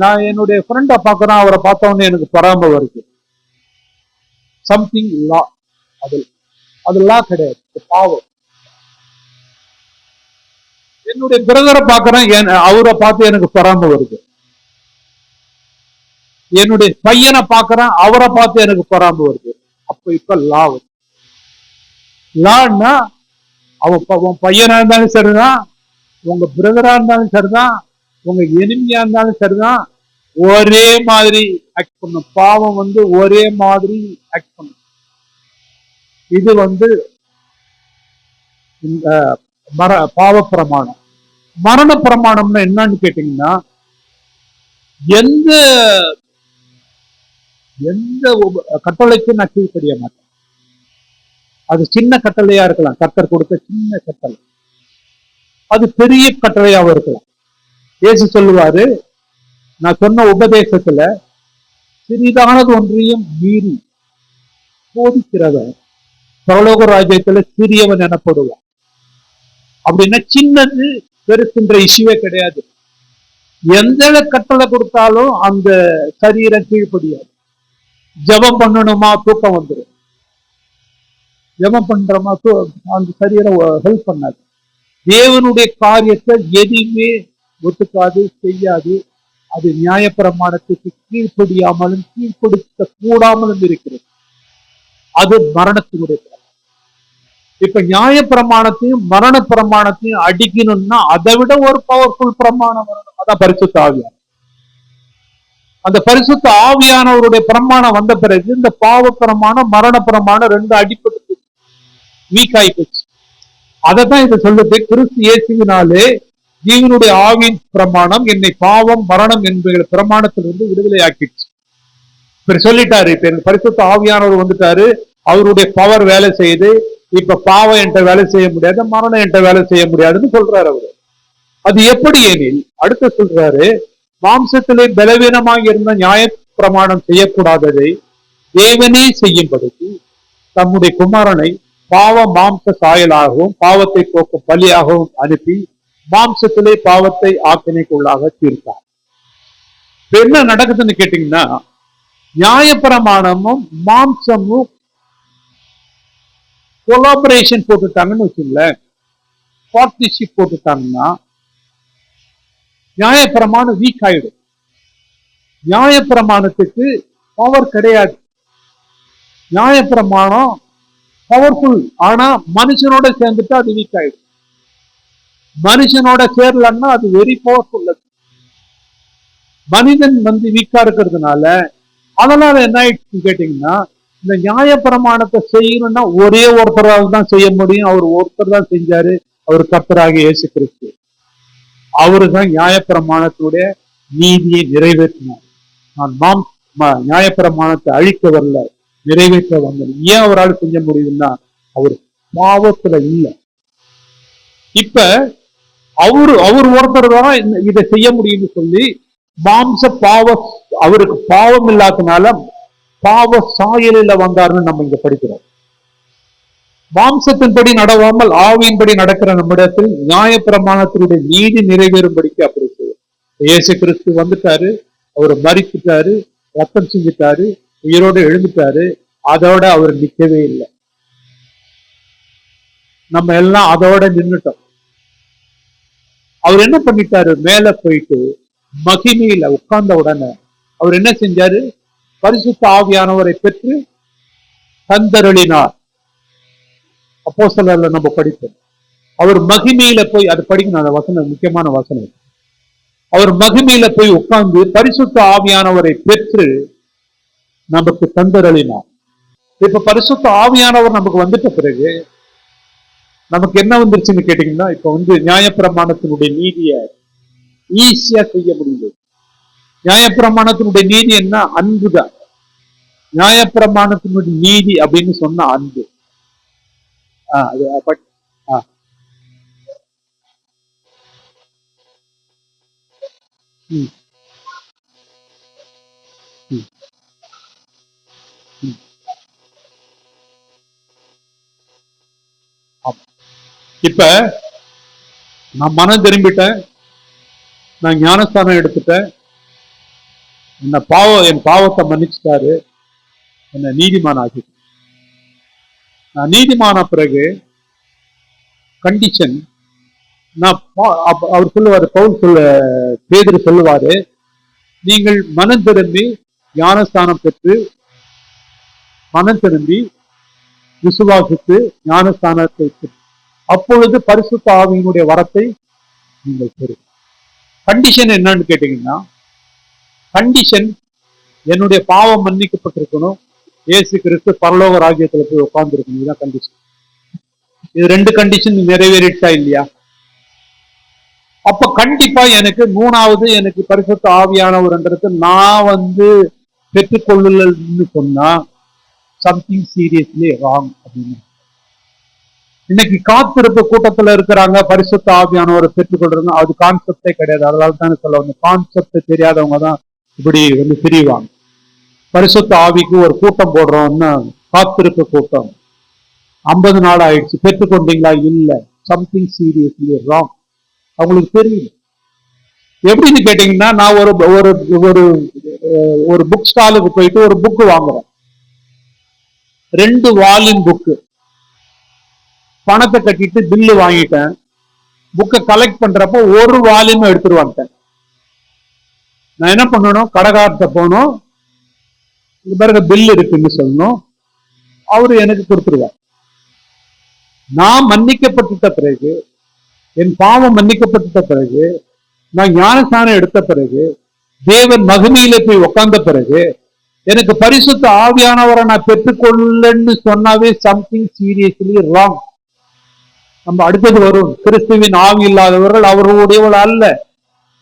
நான் என்னுடைய ஃப்ரெண்டை பாக்குறேன், அவரை பார்த்தவொடனே எனக்கு பொறாமை வருது. சம்திங் லா. அது லா கிடையாது, பாவம். என்னுடைய பிரதரை பாக்குறேன், அவரை பார்த்து எனக்கு பொறாமை வருது. என்னுடைய பையனை பாக்குறேன், அவரை பார்த்து எனக்கு பொறாமை வருது. அப்ப இப்ப லா. லான்னா அவன் பையனா இருந்தாலும் சரிதான், உங்க பிரதரா இருந்தாலும் சரிதான், உங்க எனிமியா இருந்தாலும் சரிதான், ஒரே மாதிரி ஆக்ட் பண்ணும். பாவம் ஒரே மாதிரி ஆக்ட் பண்ணும். இது இந்த பாவ பிரமாணம். மரண பிரமாணம்னா என்னன்னு கேட்டீங்கன்னா, எந்த எந்த கட்டளைக்கு நான் கீழ்ப்படிய மாட்டேன். அது சின்ன கட்டளையா இருக்கலாம், கர்த்தர் கொடுத்த சின்ன கட்டளை. அது பெரிய கட்டளையாவும் இருக்கலாம். இயேசு சொல்லுவாரு, நான் சொன்ன உபதேசத்துல சிறிதானது ஒன்றையும் மீறி போதிக்கிறவன் பரலோக ராஜ்யத்துல சிறியவன் எனப்படுவான். அப்படின்னா சின்னது பெருசுன்ற இஷ்யூவே கிடையாது. எந்த கட்டளை கொடுத்தாலும் அந்த சரீரம் கீழ்ப்படியாது. ஜெபம் பண்ணணுமா, தூக்கம் வந்துடும். ஜெபம் பண்றோமா, அந்த சரீரம் ஹெல்ப் பண்ணாது. தேவனுடைய காரியத்தை எதுவுமே ஒத்துக்காது, செய்யாது. அது நியாயப்பிரமாணத்துக்கு கீழ்ப்படியாமலும் கீழ்ப்படுத்த கூடாமலும் இருக்கிறது. அது மரணத்தினுடைய. இப்ப நியாயப்பிரமாணத்தையும் மரண பிரமாணத்தையும் அடிக்கணும்னா அதை விட ஒரு பவர்ஃபுல் பிரமாணம் வரணும். அதான் பரிசுத்த ஆவியானவர். அந்த பரிசுத்த ஆவியானவருடைய பிரமாணம் வந்த பிறகு இந்த பாவ பிரமாணம் மரண பிரமாணம் ரெண்டு அடிப்பட்டு வீக் ஆகி போச்சு. அதைத்தான் இது சொல்லுது, கிறிஸ்து இயேசுவினாலே ஜீவனுடைய ஆவியின் பிரமாணம் என்னை பாவம் மரணம் என்கிற பிரமாணத்திலிருந்து விடுதலை ஆக்கிடுச்சு. இப்ப சொல்லிட்டாரு, இப்ப பரிசுத்த ஆவியானவர் வந்துட்டாரு, அவருடைய பவர் வேலை செய்யுது. இப்ப பாவம் என்கிட்ட வேலை செய்ய முடியாது, மரணம் என்கிட்ட வேலை செய்ய முடியாதுன்னு சொல்றாரு அவரு. அது எப்படி எனில் அடுத்த சொல்றாரு, மாம்சத்திலே பலவீனமாக இருந்த நியாய பிரமாணம் செய்யக்கூடாததை தேவனே செய்யும்படிக்கு தம்முடைய குமாரனை பாவ மாம்ச சாயலாகவும் பாவத்தை போக்கும் பலியாகவும் அனுப்பி மாம்சத்திலே பாவத்தை ஆக்கினைக்குள்ளாக தீர்த்தார். என்ன நடக்குதுன்னு கேட்டீங்கன்னா, நியாயப்பிரமாணமும் மாம்சமும் கொலாபரேஷன் போட்டுட்டாங்கன்னு வச்சுங்களேன், பார்ட்னர்ஷிப் போட்டுட்டாங்கன்னா நியாயப்பிரமாணம் வீக் ஆயிடும். நியாயப்பிரமாணத்துக்கு பவர் கிடையாது. நியாயப்பிரமாணம் பவர்ஃபுல், ஆனா மனுஷனோட சேர்ந்துட்டா அது வீக் ஆயிடும். மனுஷனோட சேரலன்னா அது வெரி பவர்ஃபுல். மனிதன் வீக்கா இருக்கிறதுனால அதனால என்ன ஆயிடுச்சு கேட்டீங்கன்னா, இந்த நியாயப்பிரமாணத்தை செய்யணும்னா ஒரே ஒருத்தராக தான் செய்ய முடியும். அவர் ஒருத்தர் தான் செஞ்சாரு, அவர் கர்த்தராகிய இயேசு கிறிஸ்து. அவரு தான் நியாயப்பிரமாணத்துடைய நீதியை நிறைவேற்றினார். நான் நியாயப்பிரமாணத்தை அழிக்க வரல, நிறைவேற்ற வந்தேன். ஏன் அவரால் செய்ய முடியுதுன்னா அவர் பாவத்துல இல்லை. இப்ப அவர் ஒருத்தர் தான் இதை செய்ய முடியும்னு சொல்லி மாம்ச பாவ அவருக்கு பாவம் இல்லாதனால பாவ சாயலில வந்தாருன்னு நம்ம இங்க படிக்கிறோம். மாம்சத்தின்படி நடவாமல் ஆவியின்படி நடக்கிற நம்மிடத்தில் நியாயப்பிரமாணத்தினுடைய நீதி நிறைவேறும்படிக்கு அப்படி செய்யும். இயேசு கிறிஸ்து வந்துட்டாரு, அவர் மரித்துட்டாரு, ரத்தம் செஞ்சுட்டாரு, உயிரோடு எழுந்துட்டாரு. அதோட அவர் நிற்கவே இல்லை. நம்ம எல்லாம் அதோட நின்றுட்டோம். அவர் என்ன பண்ணிட்டாரு, மேல போயிட்டு மகிமையில உட்கார்ந்த உடனே அவர் என்ன செஞ்சாரு, பரிசுத்த ஆவியானவரை பெற்று தந்தருளினார். அப்போஸ்தலர்ல நம்ம படிப்போம். அவர் மகிமையில போய், அது படிக்கணும், அந்த வசனம் முக்கியமான வசனம். அவர் மகிமையில போய் உட்கார்ந்து பரிசுத்த ஆவியானவரை பெற்று நமக்கு தந்தருளினார். இப்ப பரிசுத்த ஆவியானவர் நமக்கு வந்துட்ட பிறகு நமக்கு என்ன வந்துருச்சுன்னு கேட்டீங்கன்னா, இப்ப நியாயப்பிரமாணத்தினுடைய நீதியை ஈஸியா செய்ய முடியுது. நியாயப்பிரமாணத்தினுடைய நீதி என்ன? அன்புதான். நியாயப்பிரமாணத்தினுடைய நீதி அப்படின்னு சொன்ன அன்பு. இப்ப நான் மனம் திரும்பிட்டேன், நான் ஞானஸ்தானம் எடுத்துட்டேன், என் பாவத்தை மன்னிச்சுட்டாரு, என்னை நீதிமான் ஆக்கிட்டேன். நான் நீதிமான பிறகு கண்டிஷன், நான் அவர் சொல்லுவாரு, பேதுரு சொல்லுவாரு, நீங்கள் மனம் திரும்பி ஞானஸ்தானம் பெற்று மனம் திரும்பி விசுவாசித்து ஞானஸ்தானத்தை அப்பொழுது பரிசுத்த ஆவியினுடைய வரத்தை நீங்கள் பெறும். கண்டிஷன் என்னன்னு கேட்டீங்கன்னா, கண்டிஷன், என்னுடைய பாவம் மன்னிக்கப்பட்டிருக்கணும், இயேசு கிறிஸ்து பரலோக ராஜ்யத்துல போய் உட்கார்ந்து இருக்கணும். இதுதான் கண்டிஷன். இது 2 கண்டிஷன் நிறைவேறிட்டா இல்லையா? அப்ப கண்டிப்பா எனக்கு 3வது எனக்கு பரிசுத்த ஆவியானவர்ன்றது நான் பெற்றுக்கொள்ளலன்னு சொன்னா சம்திங் சீரியஸ்லி ராங் அப்படின்னு. இன்னைக்கு காத்திருப்பு கூட்டத்துல இருக்கிறாங்க, பரிசுத்த ஆவியானவரை பெற்றுக்கொள்றது அது கான்செப்டே கிடையாது. அதனால தானே சொல்ல வந்து கான்செப்ட் தெரியாதவங்க தான் இப்படி பிரிவாங்க. பரிசுத்த ஆவிக்கு ஒரு கூட்டம் போடுறோம்னா காத்திருப்பு கூட்டம் 50 நாள் ஆயிடுச்சு, பெற்றுக்கொண்டீங்களா? இல்ல, சம்திங் சீரியஸ்லி ராங். அவங்களுக்கு தெரியல. எப்படின்னு கேட்டீங்கன்னா, நான் ஒரு ஒரு ஒரு ஒரு புக் ஸ்டாலுக்கு போயிட்டு ஒரு புக் வாங்குறேன், 2 வால்யூம் புக்கு. பணத்தை கட்டிட்டு பில்லு வாங்கிட்டேன். புக்கை கலெக்ட் பண்றப்போ ஒரு வால்யூம் எடுத்துட்டு வந்துட்டேன். நான் என்ன பண்ணணும்? கடைக்காரத்தை போகணும், இது பிறகு பில் இருக்குன்னு சொல்லணும், அவரு எனக்கு கொடுத்துருவார். நான் மன்னிக்கப்பட்ட பிறகு, என் பாவம் மன்னிக்கப்பட்ட பிறகு, நான் ஞானஸ்நானம் எடுத்த பிறகு, தேவன் மகிமையில போய் உட்கார்ந்த பிறகு, எனக்கு பரிசுத்த ஆவியானவரை நான் பெற்றுக்கொள்ளன்னு சொன்னாவே சம்திங் சீரியஸ்லி ராங். நம்ம அடுத்தது வரும், கிறிஸ்துவின் ஆவி இல்லாதவர்கள் அவர்களுடையவள் அல்ல.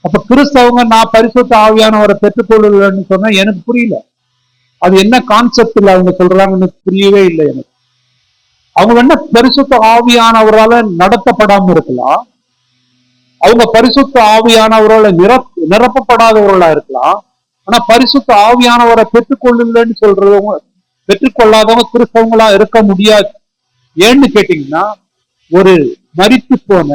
அப்ப கிறிஸ்தவங்க நான் பரிசுத்த ஆவியானவரை பெற்றுக்கொள்ளலன்னு சொன்னா எனக்கு புரியல. அது என்ன கான்செப்ட்ல அவங்க சொல்றாங்கன்னு புரியவே இல்லை எனக்கு. அவங்க என்ன பரிசுத்த ஆவியானவரால நடத்தப்படாம இருக்கலாம், அவங்க பரிசுத்த ஆவியானவரால நிரப்பப்படாதவர்களா இருக்கலாம். ஆனா பரிசுத்த ஆவியானவரை பெற்றுக்கொள்ளலன்னு சொல்றவங்க, பெற்றுக்கொள்ளாதவங்க கிறிஸ்தவங்களா இருக்க முடியாது. ஏன்னு கேட்டீங்கன்னா, ஒரு மரித்து போன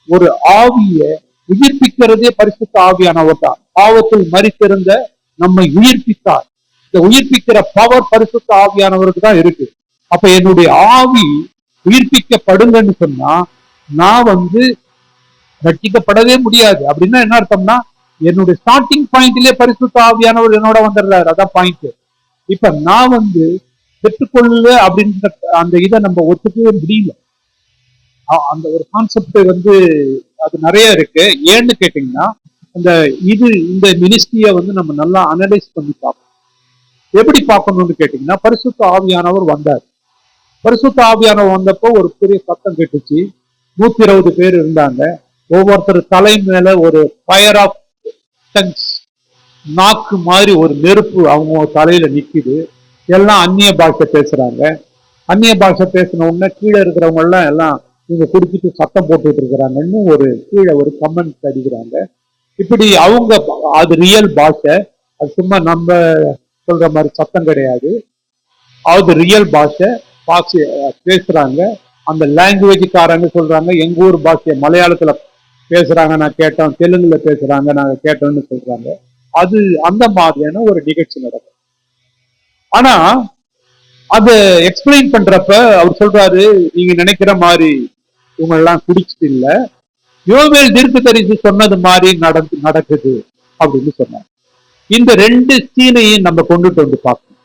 ஒரு ஆவிய உயிர்ப்பிக்கிறதே பரிசுத்த ஆவியானவர் தான். பாவத்தில் மரித்திருந்த நம்மை உயிர்ப்பித்தார். இந்த உயிர்ப்பிக்கிற பவர் பரிசுத்த ஆவியானவருக்கு தான் இருக்கு. அப்ப என்னுடைய ஆவி உயிர்ப்பிக்கப்படுங்கன்னு சொன்னா நான் ரட்சிக்கப்படவே முடியாது. அப்படின்னா என்ன அர்த்தம்னா, என்னுடைய ஸ்டார்டிங் பாயிண்ட்லயே பரிசுத்த ஆவியானவர் என்னோட வந்துடுறாரு. அதான் பாயிண்ட். இப்ப நான் பெற்றுக்கொள்ள அப்படின்ற அந்த இதை நம்ம ஒத்துக்கவே முடியல. அந்த ஒரு கான்செப்ட் அது நிறைய இருக்கு. ஏன்னு கேட்டீங்கன்னா, இந்த மினிஸ்ட்ரியை நம்ம நல்லா அனலைஸ் பண்ணி பார்ப்போம். எப்படி பார்க்கணும்னு கேட்டீங்கன்னா, பரிசுத்த ஆவியானவர் வந்தார். பரிசுத்த ஆவியானவர் வந்தப்போ ஒரு பெரிய சத்தம் கேட்டுச்சு. 120 பேர் இருந்தாங்க. ஒவ்வொருத்தர் தலை மேல ஒரு ஃபயர் ஆஃப் டங்ஸ், நாக்கு மாதிரி ஒரு நெருப்பு அவங்க தலையில நிக்குது. எல்லாம் அந்நிய பாஷை பேசுறாங்க. அந்நிய பாஷை பேசின உடனே கீழே இருக்கிறவங்க எல்லாம் இவங்க குடிச்சிட்டு சத்தம் போட்டுட்டு இருக்கிறாங்கன்னு கீழே ஒரு கமெண்ட் அடிக்கிறாங்க. இப்படி அது ரியல் பாஷை, அது சும்மா நம்ம சொல்ற மாதிரி சத்தம் கிடையாது. அது ரியல் பாஷை பேசுறாங்க. அந்த லாங்குவேஜ்காரங்க சொல்றாங்க, எங்க ஊர் பாஷையை மலையாளத்துல பேசுறாங்க நான் கேட்டோம், தெலுங்குல பேசுறாங்க நாங்க கேட்டோம்னு சொல்றாங்க. அது அந்த மாதிரியான ஒரு நிகழ்ச்சி நடக்கும். ஆனா அத எக்ஸ்பிளைன் பண்றப்ப அவர் சொல்றாரு, நீங்க நினைக்கிற மாதிரி இவங்க எல்லாம் குடிச்சிட்டு இல்ல, யோவேல் தீர்க்கதரிசி சொன்னது மாதிரி நடக்குது அப்படின்னு சொன்னார். இந்த 2 சீனையும் நம்ம கொண்டுட்டு பார்க்கணும்.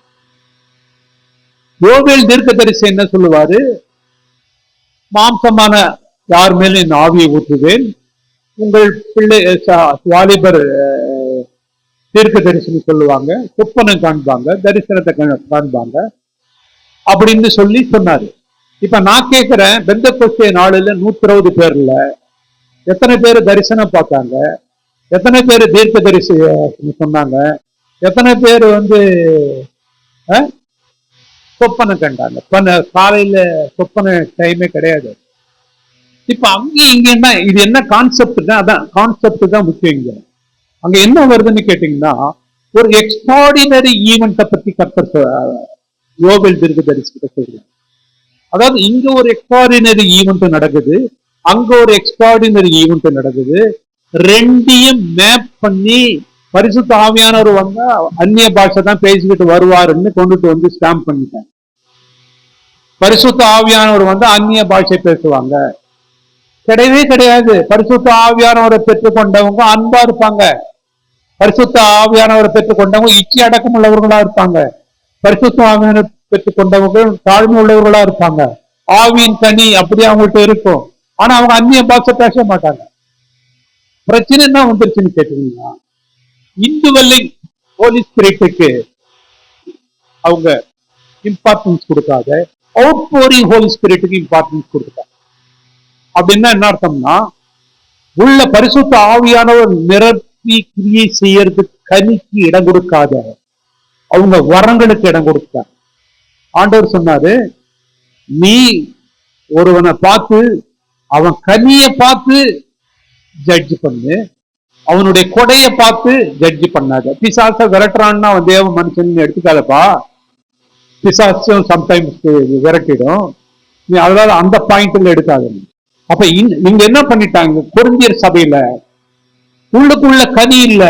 யோவேல் தீர்க்கதரிசி என்ன சொல்லுவாரு? மாம்சமான யார் மேலும் என் ஆவியை ஊற்றுவேன், உங்கள் பிள்ளை வாலிபர் தீர்க்கதரிசின்னு சொல்லுவாங்க, சொப்பனம் காண்பாங்க, தரிசனத்தை காண்பாங்க அப்படின்னு சொன்னாரு. இப்ப நான் கேட்கிறேன், பெந்தெக்கோஸ்தே நாளில 120 பேர்ல எத்தனை பேர் தரிசனம் பார்த்தாங்க? எத்தனை பேர் தீர்க்க தரிசி சொன்னாங்க? எத்தனை பேர் சொப்பனை கண்டாங்க? காலையில சொப்பனை டைமே கிடையாது. இப்ப அங்கேயும் இங்கன்னா இது என்ன கான்செப்ட்னா, அதான் கான்செப்ட் தான் முக்கியம். இங்க அங்க என்ன வருதுன்னு கேட்டீங்கன்னா, ஒரு எக்ஸ்ட்ராடினரி ஈவெண்ட்டை பத்தி கர்த்தர் யோவேல் தீர்க்கதரிசி கிட்ட சொல்றாங்க. அதாவது இங்க ஒரு எக்ஸ்ட்ராடினரி ஈவெண்ட் நடக்குது, அங்க ஒரு எக்ஸ்ட்ராடினரி ஈவெண்ட் நடக்குது. 2யும் மேப் பண்ணி பரிசுத்த ஆவியானவர் வந்தா அந்நிய பாஷை தான் பேசிக்கிட்டு வருவாருன்னு கொண்டுட்டு ஸ்டாம்ப் பண்ணிட்டேன். பரிசுத்த ஆவியானவர் அந்நிய பாஷை பேசுவாங்க? கிடையவே கிடையாது. பரிசுத்த ஆவியானவரை பெற்றுக்கொண்டவங்க அன்பா இருப்பாங்க. பரிசுத்த ஆவியானவரை பெற்றுக்கொண்டவங்க இச்சை அடக்கம் உள்ளவர்களா இருப்பாங்க. பரிசுத்த ஆவியானவரை பெற்றுக்கொண்டவங்க தாழ்மை உள்ளவர்களா இருப்பாங்க. ஆவியின் கனி அப்படி அவங்கள்ட்ட இருக்கும். ஆனா அவங்க அந்நிய பாஷை பேச மாட்டாங்க. பிரச்சனை என்ன வந்துருச்சுன்னு கேட்டீங்கன்னா, இந்துவல்லிங் ஹோலி ஸ்பிரிட்டுக்கு அவங்க இம்பார்ட்டன்ஸ் கொடுக்காத அவுட் போரிங் ஹோலி ஸ்பிரிட்டுக்கு இம்பார்ட்டன்ஸ் கொடுத்தாங்க. அப்படின்னா என்ன அர்த்தம்னா, உள்ள பரிசுத்த ஆவியானவர் நிரப்பி கிரியை செய்யறதுக்கு கனிக்கு இடம் கொடுக்காத அவங்க வரங்களுக்கு இடம் கொடுத்தாங்க. ஆண்டவர் சொன்னாரு, நீ ஒருவனை பார்த்து அவன் கனிய பார்த்து ஜட்ஜ் பண்ணு, அவனுடைய கொடைய பார்த்து ஜட்ஜ் பண்ணாத. பிசாச விரட்டுறான்னா அவன் தேவ மனுஷன் எடுத்துக்காதப்பா, பிசாசும் சம்டைம்ஸ் விரட்டிடும், நீ அதனால அந்த பாயிண்ட்ல எடுக்காத. அப்ப நீங்க என்ன பண்ணிட்டாங்க, கொரிந்தியர் சபையில உள்ளுக்குள்ள கனி இல்ல,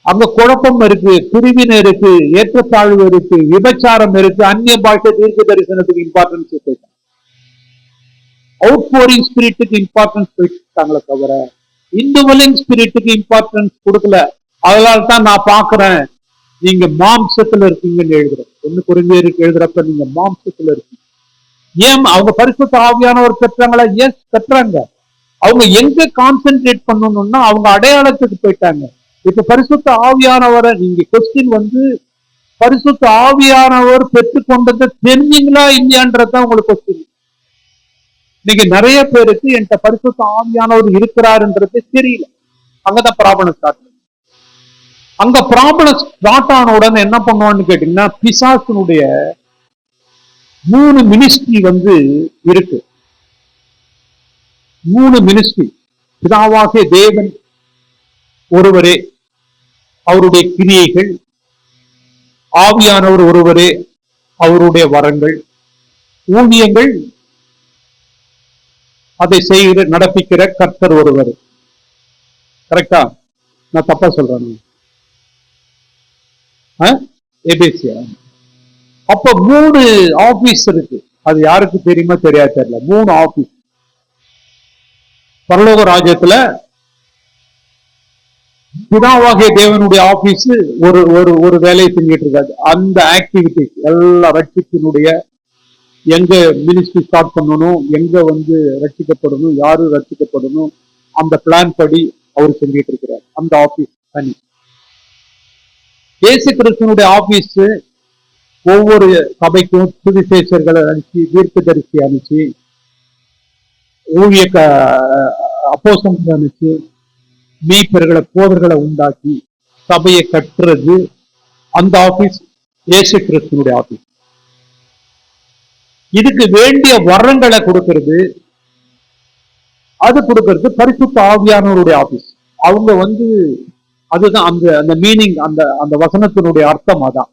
அங்க குழப்பம் இருக்கு, பிரிவினை இருக்கு, ஏற்றத்தாழ்வு இருக்கு, விபச்சாரம் இருக்கு, அந்நிய பாஷை தீர்க்க தரிசனத்துக்கு இம்பார்ட்டன்ஸ் போயிட்டாங்க, அவுட் போரிங் ஸ்பிரிட்டுக்கு இம்பார்ட்டன்ஸ் போயிட்டாங்களே தவிர இன்டிவிஜுவல் ஸ்பிரிட்டுக்கு இம்பார்ட்டன்ஸ் கொடுக்கல. அதனால தான் நான் பாக்குறேன் நீங்க மாம்சத்துல இருக்கீங்கன்னு எழுதுறேன். 1 கொரிந்தியருக்கு எழுதுறப்ப நீங்க மாம்சத்துல இருக்கீங்க. ஏன் அவங்க பரிசுத்த ஆவியானவர் பெற்றாங்களா? எஸ், பெற்றாங்க. அவங்க எங்க கான்சென்ட்ரேட் பண்ணணும்னா அவங்க அடையாளத்துக்கு போயிட்டாங்க. இப்ப பரிசுத்த ஆவியானவரை நீங்க கொஸ்டின் பரிசுத்த ஆவியானவர் பெற்றுக்கொண்டதை தெரிஞ்சீங்களா இல்லையான்றதுதான் உங்களுக்கு கொஸ்டின். இன்னைக்கு நிறைய பேருக்கு என்கிட்ட பரிசுத்த ஆவியானவர் இருக்கிறாருன்றது தெரியல. அங்கதான் ப்ராப்ளம் ஸ்டார்ட். அங்க ப்ராப்ளம் ஸ்டார்ட் ஆன உடனே என்ன பண்ணுவான்னு கேட்டீங்கன்னா, பிசாசினுடைய 3 மினிஸ்ட்ரி இருக்கு. 3 மினிஸ்ட்ரி. பிதாவாகிய தேவன் ஒருவரே, அவருடைய கிரியைகள், ஆவியானவர் ஒருவரே, அவருடைய வரங்கள், ஊழியங்கள், அதை செய்கிற நடப்பிக்கிற கர்த்தர் ஒருவர். கரெக்டா? நான் தப்பா சொல்றேன்? எபேசியா. அப்ப 3 ஆபீஸ் இருக்கு. அது யாருக்கு தெரியுமா தெரியாது தெரியல. 3 ஆபீஸ். பரலோக ராஜ்யத்துல பிதாவாகிய தேவனுடைய ஆபீஸ் ஒரு வேலையை செஞ்சிட்டு இருக்காது. அந்த ஆக்டிவிட்டிஸ் எல்லா ரட்சிப்பினுடைய எங்க மினிஸ்ட்ரி ஸ்டார்ட் பண்ணணும், எங்க ரட்சிக்கப்படணும், யாரு ரட்சிக்கப்படணும், அந்த பிளான் படி அவர் செஞ்சிட்டு இருக்கிறார். அந்த ஆபீஸ் தனி. இயேசு கிறிஸ்துவனுடைய ஆபீஸ் ஒவ்வொரு சபைக்கும் சுவிசேஷர்களை அனுப்பிச்சு, தீர்க்கதரிசி அனுப்பிச்சு, ஊழிய அப்போஸ்தலர்களை அனுப்பிச்சு, மீட்பர்களை போதர்களை உண்டாக்கி சபையை கட்டுறது அந்த ஆபீஸ் இயேசு கிறிஸ்துவனுடைய ஆபீஸ். இதுக்கு வேண்டிய வரங்களை கொடுக்கிறது, அது கொடுக்கிறது பரிசுத்த ஆவியானவருடைய ஆபீஸ். அவங்க அதுதான் அந்த மீனிங், அந்த வசனத்தினுடைய அர்த்தம் அதான்.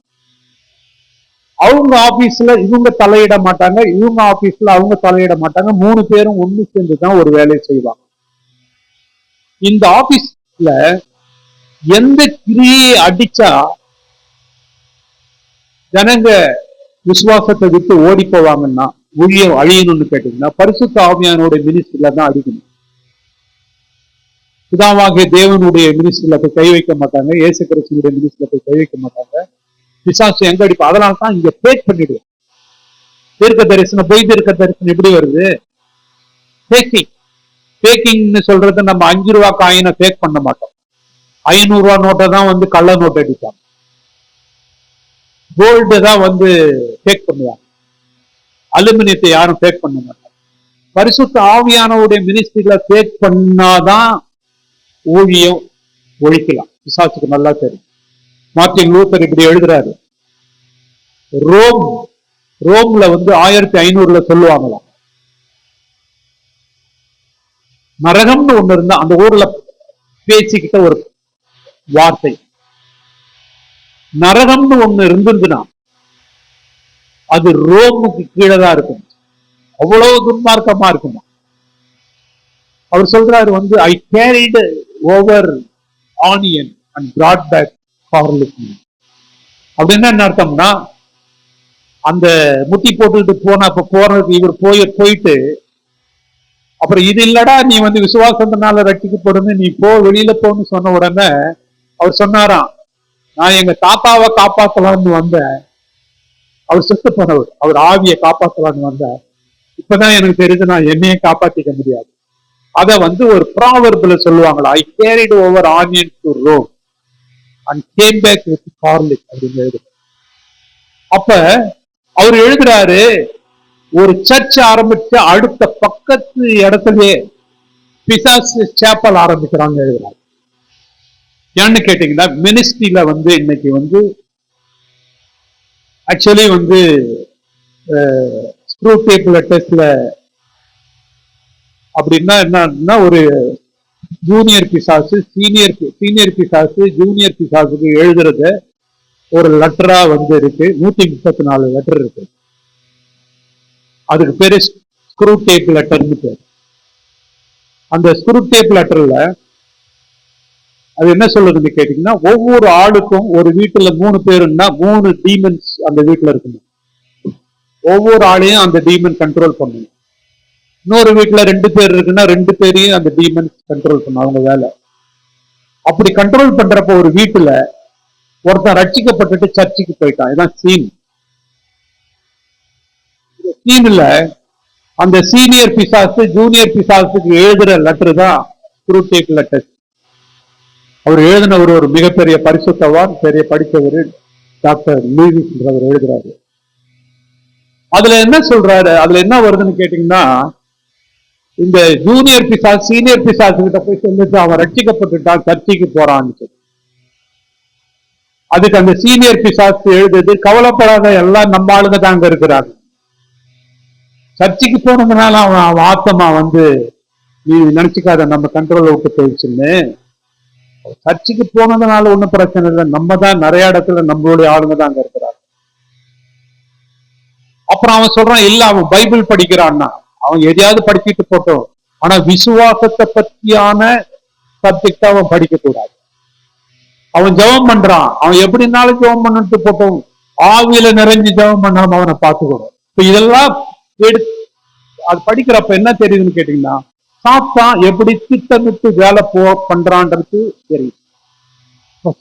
அவங்க ஆபீஸ்ல இவங்க தலையிட மாட்டாங்க, இவங்க ஆபீஸ்ல அவங்க தலையிட மாட்டாங்க. 3 பேரும் ஒண்ணு சேர்ந்துதான் ஒரு வேலையை செய்வாங்க. இந்த ஆபீஸ்ல எந்த கிரியை அடிச்சா ஜனங்க விசுவாசத்தை விட்டு ஓடி போவாங்கன்னா, ஊழியம் அழியணும்னு கேட்டீங்கன்னா, பரிசுத்த ஆவியானோட மினிஸ்ட்ரியில தான் அடிக்கணும். பிதாவாகிய தேவனுடைய மினிஸ்ட்ரியில போய் கை வைக்க மாட்டாங்க, இயேசு கிறிஸ்துவுடைய மினிஸ்ட்ரியில போய் கை வைக்க மாட்டாங்க. பிசாசு எங்க அடிப்பா? அதனால தான் இங்க பேக் பண்ணிடுவோம். தீர்க்க தரிசனம், பொய் தீர்க்க தரிசனம் எப்படி வருது? பேக்கிங். பேக்கிங்னு சொல்றது, நம்ம 5 ரூபா காயினை பேக் பண்ண மாட்டோம். 500 ரூபா நோட்டை தான் கள்ள நோட்டு அடிப்பாங்க. கோல்டு தான் பேக் பண்ணுவாங்க. அலுமினியத்தை யாரும் பேக் பண்ண மாட்டாங்க. பரிசுத்த ஆவியானவருடைய மினிஸ்ட்ரியில பேக் பண்ணாதான் ஊழியம் ஒழிக்கலாம். பிசாசுக்கு நல்லா தெரியும். மார்ட்டின் லூத்தர் இப்படி எழுதுறாரு. ரோம்ல 1500 சொல்லுவாங்களாம், நரகம்னு ஒண்ணு இருந்தா அந்த ஊர்ல பேசிக்கிட்ட ஒரு வார்த்தை, நரகம்னு ஒண்ணு இருந்திருந்துன்னா அது ரோமுக்கு கீழே தான் இருக்கும். அவ்வளவு துன்மார்க்கமா இருக்குமா. அவர் சொல்றாரு I carried over onion and brought back garlic. அப்படின்னா என்ன அர்த்தம்னா, அந்த முட்டி போட்டுக்கிட்டு போனதுக்கு இவர் போயிட்டு அப்புறம் இது இல்லடா நீ விசுவாசத்தினால ரட்சிக்கப்படும், நீ வெளியில போன்னு சொன்ன உடனே அவர் சொன்னாராம், நான் எங்க தாத்தாவை காப்பாத்தலான்னு வந்தேன், அவர் செத்து போனவர், அவர் ஆவியை காப்பாத்தலான்னு வந்தேன், இப்பதான் எனக்கு தெரிஞ்சு நான் என்னையே காப்பாத்திக்க முடியாது. அத ஒரு ப்ராவர்ப்ல சொல்லுவாங்களா, I carried over onion to Rome. and came back with garlic அப்படின்னு எழுதுறாரு. அப்ப அவர் எழுதுறாரு, ஒரு சர்ச் ஆரம்பிச்சு அடுத்த பக்கத்து இடத்துலயே பிசாசு சேப்பல் ஆரம்பிக்கிறாங்க எழுதுறாரு. ஏன்னு கேட்டீங்கன்னா மினிஸ்ட்ரியில வந்து இன்னைக்கு வந்து ஆக்சுவலி வந்து ஸ்க்ரூ டேப் லெட்டர்ஸ்ல அப்படின்னா என்னன்னா ஒரு ஜூனியர் பிசாசு சீனியர் பிசாசு ஜூனியர் பிசாசுக்கு எழுதுறத ஒரு லெட்டரா வந்து இருக்கு. 134 லெட்டர் இருக்கு. அதுக்கு பேரு ஸ்க்ரூ டேப் லெட்டர்னு பேரு. அந்த ஸ்க்ரூ டேப் லெட்டர்ல அது என்ன சொல்லுதுன்னு கேட்டீங்கன்னா, ஒவ்வொரு ஆளுக்கும் ஒரு வீட்டுல 3 பேருன்னா 3 டீமன்ஸ் அந்த வீட்டுல இருக்கணும். ஒவ்வொரு ஆளையும் அந்த டீமன் கண்ட்ரோல் பண்ணணும். இன்னொரு வீட்டுல 2 பேர் இருக்குன்னா 2 பேரையும் அந்த டீமன் கண்ட்ரோல் பண்ணணும். அவங்க வேலை அப்படி கண்ட்ரோல் பண்றப்ப ஒரு வீட்டுல ஒருத்தன் ரட்சிக்கப்பட்டுட்டு சர்ச்சுக்கு போயிட்டான். இதான் சீன்ல அந்த சீனியர் பிசாசு ஜூனியர் பிசாசுக்கு எழுதுற லெட்டர் தான் ஸ்க்ரூ டேப் லெட்டர். அவர் எழுதினவர் ஒரு மிகப்பெரிய பரிசுத்தவான், பெரிய படித்தவர், டாக்டர் லூயிஸ் எழுதுறாரு. அதுல என்ன சொல்றாரு, அதுல என்ன வருதுன்னு கேட்டீங்கன்னா, இந்த ஜூனியர் பிசாசு சீனியர் பிசாசு கிட்ட போய் சொல்லிட்டு அவன் ரட்சிக்கப்பட்டுட்டான், சர்ச்சைக்கு போறான்னு சொல்லி. அதுக்கு அந்த சீனியர் பிசாசு எழுதுது, கவலைப்படாத, எல்லாம் நம்ம ஆளுங்க தாங்க இருக்கிறாங்க. சர்ச்சைக்கு போனதுனால அவன் ஆத்தமா வந்து நீ நினைச்சுக்காத நம்ம கண்ட்ரோல் விட்டு போயிடுச்சுன்னு. சர்ச்சைக்கு போனதுனால ஒன்றும் பிரச்சனை இல்லை, நம்ம தான் நிறைய இடத்துல நம்மளுடைய ஆளுங்க தான் அங்க இருக்கிறாங்க. அப்புறம் அவன் சொல்றான், இல்ல அவன் பைபிள் படிக்கிறான்னா அவன் எதையாவது படிச்சுட்டு போட்டோம், ஆனா விசுவாசத்தை பத்தியான சப்ஜெக்ட் அவன் படிக்க கூடாது. அவன் ஜெபம் பண்றான், அவன் எப்படினாலும் ஜெபம் பண்ணிட்டு போட்டோம், ஆவியில நிறைஞ்சு ஜெபம் பண்ணாம அவனை பார்த்துக்கணும். இப்ப இதெல்லாம் அது படிக்கிறப்ப என்ன தெரியுதுன்னு கேட்டீங்கன்னா, சாத்தான் எப்படி திட்டமிட்டு வேலை பண்றான்றது தெரியும்.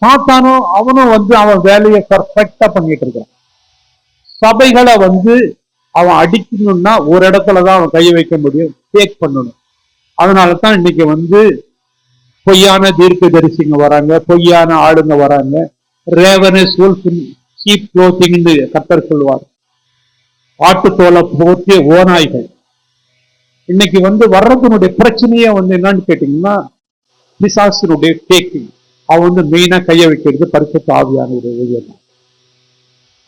சாத்தானும் அவனும் வந்து அவன் வேலையை பர்ஃபெக்டா பண்ணிட்டு இருக்கான். சபைகளை வந்து அவன் அடிக்கணும்னா ஒரு இடத்துலதான் அவன் கை வைக்க முடியும், டேக் பண்ணணும். அதனாலதான் இன்னைக்கு வந்து பொய்யான தீர்க்க தரிசிங்க வராங்க, பொய்யான ஆளுங்க வராங்க. ரேவனஸ் wolf in sheep clothing ன்னு கர்த்தர் சொல்லுவார். ஆட்டுத்தோலை போற்றிய ஓநாய்கள். இன்னைக்கு வந்து வர்றதுனுடைய பிரச்சனையே வந்து என்னன்னு கேட்டீங்கன்னா, பிசாசினுடைய டேக்கிங். அவன் வந்து மெயினா கைய வைக்கிறது பரிசுத்த ஆவியானவருடைய ஊழியம்.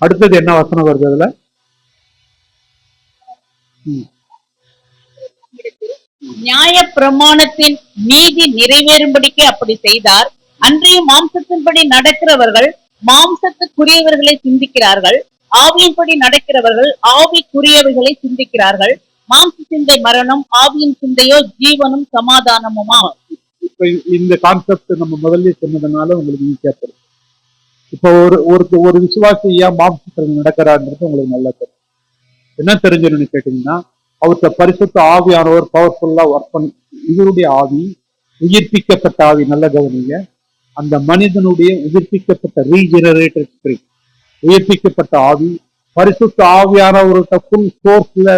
அடுத்தது என்ன வசனம் வருது அதுல? நியாய பிரமாணத்தின் நீதி நிறைவேறும்படிக்கு அப்படி செய்தார். அன்றைய மாம்சத்தின்படி நடக்கிறவர்கள் மாம்சத்துக்குரியவர்களை சிந்திக்கிறார்கள், ஆவியின்படி நடக்கிறவர்கள் ஆவிக்குரியவர்களை சிந்திக்கிறார்கள். மாம்ச சிந்தை மரணம், ஆவியின் சிந்தையோ ஜீவனும் சமாதானமுமா. இப்ப இந்த கான்செப்ட் நம்ம முதல்ல சொன்னதுனால உங்களுக்கு ஈஸியா தெரியும். இப்ப ஒரு விசுவாசி ஏன் மாம்சத்தில் நடக்கிறான்றது உங்களுக்கு நல்லா தெரியும். என்ன தெரிஞ்சிருன்னு கேட்டீங்கன்னா, அவர்கிட்ட பரிசுத்த ஆவியானவர் பவர்ஃபுல்லா ஒர்க் பண்ணி, இவருடைய ஆவி உயிர்ப்பிக்கப்பட்ட ஆவி. நல்ல கவனிங்க, அந்த மனிதனுடைய உயிர்ப்பிக்கப்பட்ட ரீஜெனரேட்டட் ஸ்பிரிட், உயிர்ப்பிக்கப்பட்ட ஆவி பரிசுத்த ஆவியானவர்கிட்ட ஃபுல் ஃபோர்ஸ்ல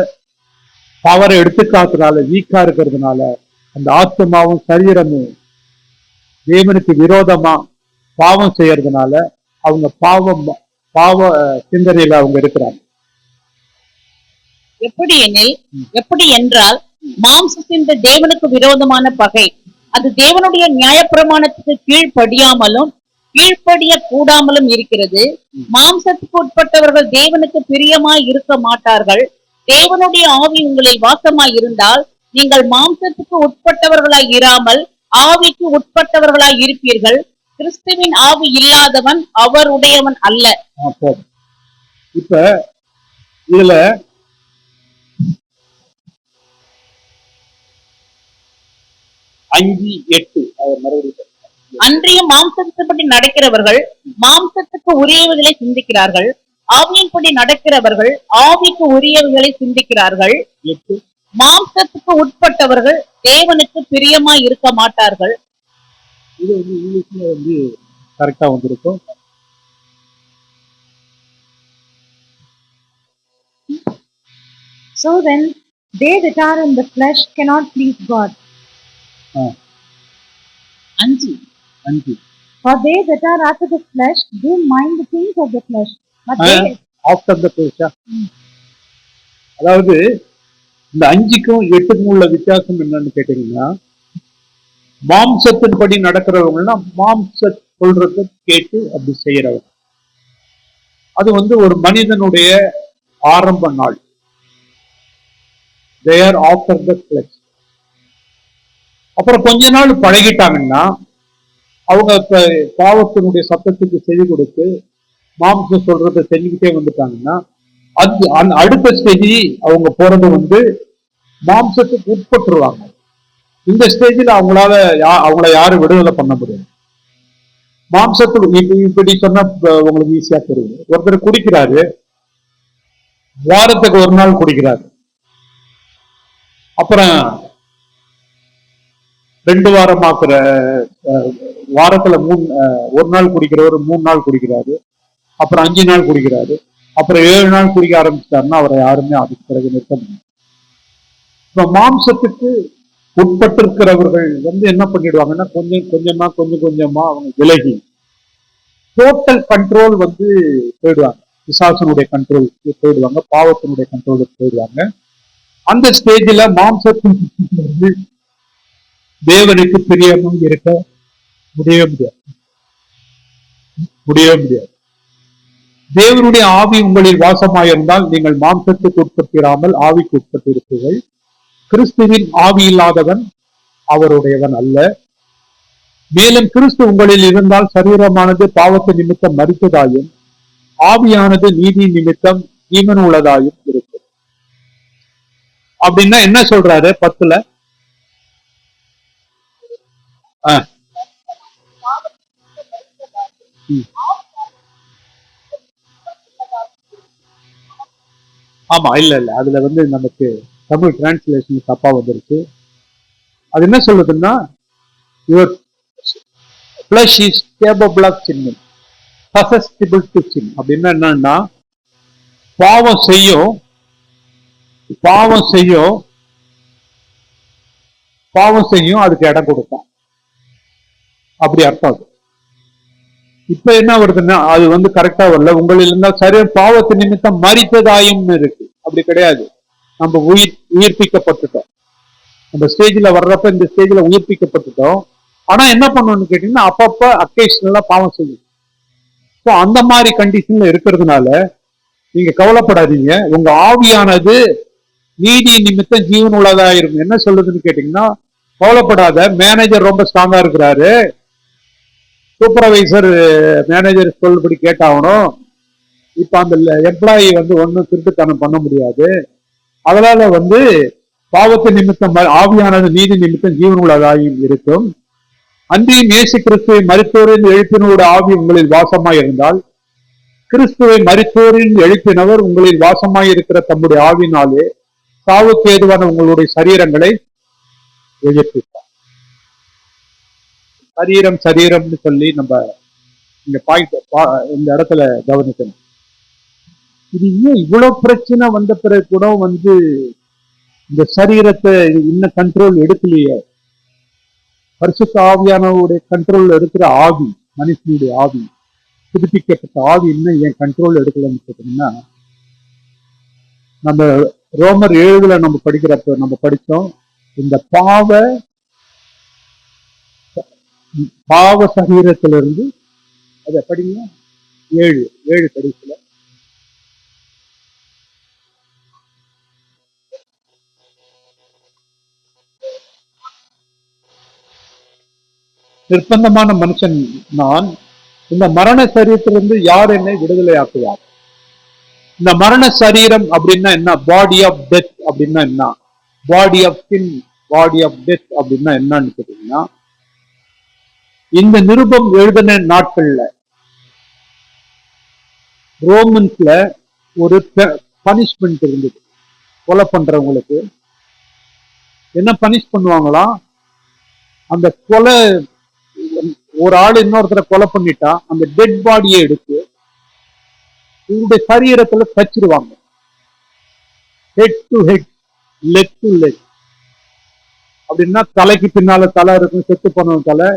பவரை எடுத்துக்காதனால, வீக்கா இருக்கிறதுனால அந்த ஆத்மாவும் சரீரமும் தேவனுக்கு விரோதமா பாவம் செய்யறதுனால அவங்க பாவ சிந்தனையில அவங்க இருக்கிறாங்க. எப்படி என்றால் மாம்ச சிந்தை தேவனுக்கு விரோதமான பகை. அது தேவனுடைய நியாயப்பிரமாணத்துக்கு கீழ்ப்படியாமலும் கீழ்ப்படிய கூடாமலும் இருக்கிறது. மாம்சத்துக்கு உட்பட்டவர்கள் தேவனுக்கு பிரியமாய் இருக்க மாட்டார்கள். தேவனுடைய ஆவி உங்களில் வாசமாய் இருந்தால் நீங்கள் மாம்சத்துக்கு உட்பட்டவர்களாய் இராமல் ஆவிக்கு உட்பட்டவர்களாய் இருப்பீர்கள். கிறிஸ்துவின் ஆவி இல்லாதவன் அவருடையவன் அல்ல. இப்ப இதுல அன்றைய மாம்சத்துப்படி நடக்கிறவர்கள் மாம்சத்துக்கு உரியவைகளை சிந்திக்கிறார்கள், ஆவியின்படி நடக்கிறவர்கள் ஆவிக்கு உரியவைகளை சிந்திக்கிறார்கள். மாம்சத்துக்கு உட்பட்டவர்கள் தேவனுக்கு பிரியமாய் இருக்க மாட்டார்கள். இது வந்து இங்கிலீஷ்ல வந்து கரெக்டா வந்திருக்கும். So then, they that are in the flesh cannot please God. 5. For they that are after the flesh do mind the things of the flesh. But they after the பேஷா. அதாவது இந்த 5க்கும் 8க்கும் உள்ள வித்தியாசம் என்னன்னு கேட்டீங்கன்னா, மாம்சத்தின்படி நடக்கிறவங்கன்னா மாம்ச சொல்றத கேட்டு அப்படி செய்யறவங்க. அது ஒரு மனிதனுடைய ஆரம்ப நாள். They are after the flesh. அப்புறம் கொஞ்ச நாள் பழகிட்டாங்கன்னா அவங்க பாவத்தினுடைய சத்தத்துக்கு செவி கொடுத்து மாம்சம் சொல்றதை செஞ்சுக்கிட்டே வந்துட்டாங்கன்னா அது அடுத்த ஸ்டேஜ் அவங்க போறது மாம்சத்துக்கு உட்பட்டுருவாங்க. இந்த ஸ்டேஜில் அவங்கள யாரும் விடுதலை பண்ண முடியாது. மாம்சத்துக்கு இப்படி சொன்னா உங்களுக்கு ஈஸியா தெரியும். ஒருத்தர் குடிக்கிறாரு, வாரத்துக்கு ஒரு நாள் குடிக்கிறாரு, அப்புறம் 2 வாரமாக்குற வாரத்துல ஒரு நாள் குடிக்கிறவர் 3 நாள் குடிக்கிறாரு, அப்புறம் 5 நாள் குடிக்கிறாரு, அப்புறம் 7 நாள் குடிக்க ஆரம்பிச்சிட்டாருன்னா அவரை யாருமே அதுக்கு பிறகு நிறுத்த முடியும். இப்ப மாம்சத்துக்கு உட்பட்டிருக்கிறவர்கள் என்ன பண்ணிடுவாங்கன்னா கொஞ்சம் கொஞ்சமா அவங்க விலகி டோட்டல் கண்ட்ரோல் போயிடுவாங்க. பிசாசனுடைய கண்ட்ரோல் போயிடுவாங்க, பாவத்தினுடைய கண்ட்ரோலுக்கு போயிடுவாங்க. அந்த ஸ்டேஜில் மாம்சத்தின் தேவனுக்கு பிரியமாக இருக்க முடியவே முடியாது. தேவனுடைய ஆவி உங்களில் வாசமாயிருந்தால் நீங்கள் மாம்சத்துக்கு உட்பட்டிராமல் ஆவிக்கு உட்பட்டிருப்பீர்கள். கிறிஸ்துவின் ஆவி இல்லாதவன் அவருடையவன் அல்ல. மேலும் கிறிஸ்து உங்களில் இருந்தால் சரீரமானது பாவத்து நிமித்தம் மரித்ததாயும் ஆவியானது நீதி நிமித்தம் ஜீவன் உள்ளதாயும் இருக்கும். அப்படின்னா என்ன சொல்றாரு 10ல? ஆமா, இல்ல அதுல நமக்கு தமிழ் டிரான்ஸ்லேஷன் தப்பா வந்துருச்சு. அது என்ன சொல்லுதுன்னா, your flesh is capable of sinning, susceptible to sin. அப்படின்னா என்னன்னா, பாவம் செய்யும் அதுக்கு இடம் கொடுக்கும், அப்படி அர்த்தம். இப்ப என்ன வருதுன்னா அது கரெக்டா வரல. உங்களில் இருந்தால் சரியா பாவத்து நிமித்தம் மரித்ததாயும் இருக்கு. அப்படி கிடையாது, நம்ம உயிர்ப்பிக்கப்பட்டுட்டோம். அந்த ஸ்டேஜ்ல வர்றப்ப இந்த ஸ்டேஜ்ல உயிர்ப்பிக்கப்பட்டுட்டோம். ஆனா என்ன பண்ணணும்னு கேட்டீங்கன்னா அப்பப்ப அக்கேஷனலா பாவம் செய்யும். ஸோ அந்த மாதிரி கண்டிஷன்ல இருக்கிறதுனால நீங்க கவலைப்படாதீங்க. உங்க ஆவியானது நீதி நிமித்தம் ஜீவன் உள்ளதா இருக்கும். என்ன சொல்லுதுன்னு கேட்டீங்கன்னா, கவலைப்படாத, மேனேஜர் ரொம்ப ஸ்ட்ராங்கா இருக்கிறாரு, சூப்பர்வைசர் மேனேஜர் சொல்படி கேட்டாகணும். இப்ப அந்த எம்ப்ளாயி ஒன்னும் திருட்டுத்தனம் பண்ண முடியாது. அதனால பாவத்து நிமித்தம் ஆவியானது நீதி நிமித்தம் ஜீவன் உள்ளதாயும் இருக்கும். அன்றியும் இயேசு கிறிஸ்துவை மரித்தோரின் எழுப்பினோட ஆவி உங்களில் வாசமாய் இருந்தால் கிறிஸ்துவை மரித்தோரின் எழுப்பினவர் உங்களில் வாசமாய் இருக்கிற தம்முடைய ஆவினாலே சாவுக்கு ஏதுவான உங்களுடைய சரீரங்களை உயர்த்திட்டார். சரீரம்னு சொல்லி நம்ம இந்த இடத்துல கவனிக்கணும். இது ஏன் இவ்வளவு பிரச்சனை வந்த பிறகு கூட இந்த சரீரத்தை இன்னும் கண்ட்ரோல் எடுக்கலையே? பரிசுத்த ஆவியானவருடைய கண்ட்ரோல்ல இருக்கிற ஆவி, மனுஷனுடைய ஆவி, புதுப்பிக்கப்பட்ட ஆவி இன்னும் ஏன் கண்ட்ரோல் எடுக்கலன்னு கேட்டீங்கன்னா, நம்ம ரோமர் 7 நம்ம படிக்கிறப்ப நம்ம படிச்சோம், இந்த பாவ சரீரத்திலிருந்து அதை படிங்க. 7 கடைசியில நிர்பந்தமான மனுஷன் நான், இந்த மரண சரீரத்திலிருந்து யார் என்னை விடுதலை ஆக்குவார்? இந்த மரண சரீரம் அப்படின்னா என்ன? பாடி ஆஃப் டெத் அப்படின்னா என்ன? Body of sin, body of death அப்படின்னா என்னன்னு கேட்டீங்கன்னா, இந்த நிருபம் எழுதின நாட்கள்ல ரோமன்ஸ்ல ஒரு பனிஷ்மெண்ட் இருந்தது. கொலை பண்றவங்களுக்கு என்ன பனிஷ் பண்ணுவாங்களாம்? அந்த கொலை, ஒரு ஆள் இன்னொருத்தரை கொலை பண்ணிட்டா அந்த டெட் பாடியை எடுத்து இவருடைய சரீரத்துல தச்சிருவாங்க. Head to head, leg to leg. அப்படின்னா தலைக்கு பின்னால தலை இருக்கும், செத்து போன தலை,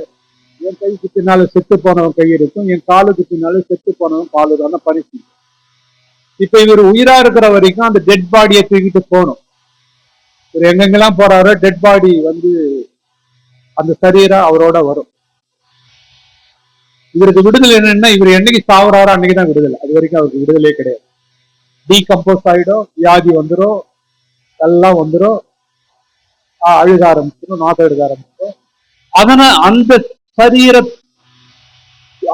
என் கைக்கு பின்னால செத்து போனவன் கை இருக்கும், என் காலுக்கு பின்னால செத்து போனவன் காலு தானே பனிஷ். இப்ப இவர் உயிரா இருக்கிற வரைக்கும் அந்த டெட் பாடியை தூக்கிட்டு போகணும். இவர் எங்கெங்கெல்லாம் போறாரோ டெட் பாடி வந்து அந்த சரீரம் அவரோட வரும். இவருக்கு விடுதலை என்னன்னா, இவர் என்னைக்கு சாவுறாரோ அன்னைக்குதான் விடுதலை. அது வரைக்கும் அவருக்கு விடுதலையே கிடையாது. டீகம்போஸ் ஆயிடும், வியாதி வந்துடும், எல்லாம் வந்துடும், அழுக ஆரம்பிச்சிடும், நாட்டம் எடுக்க ஆரம்பிச்சிடும். அதனால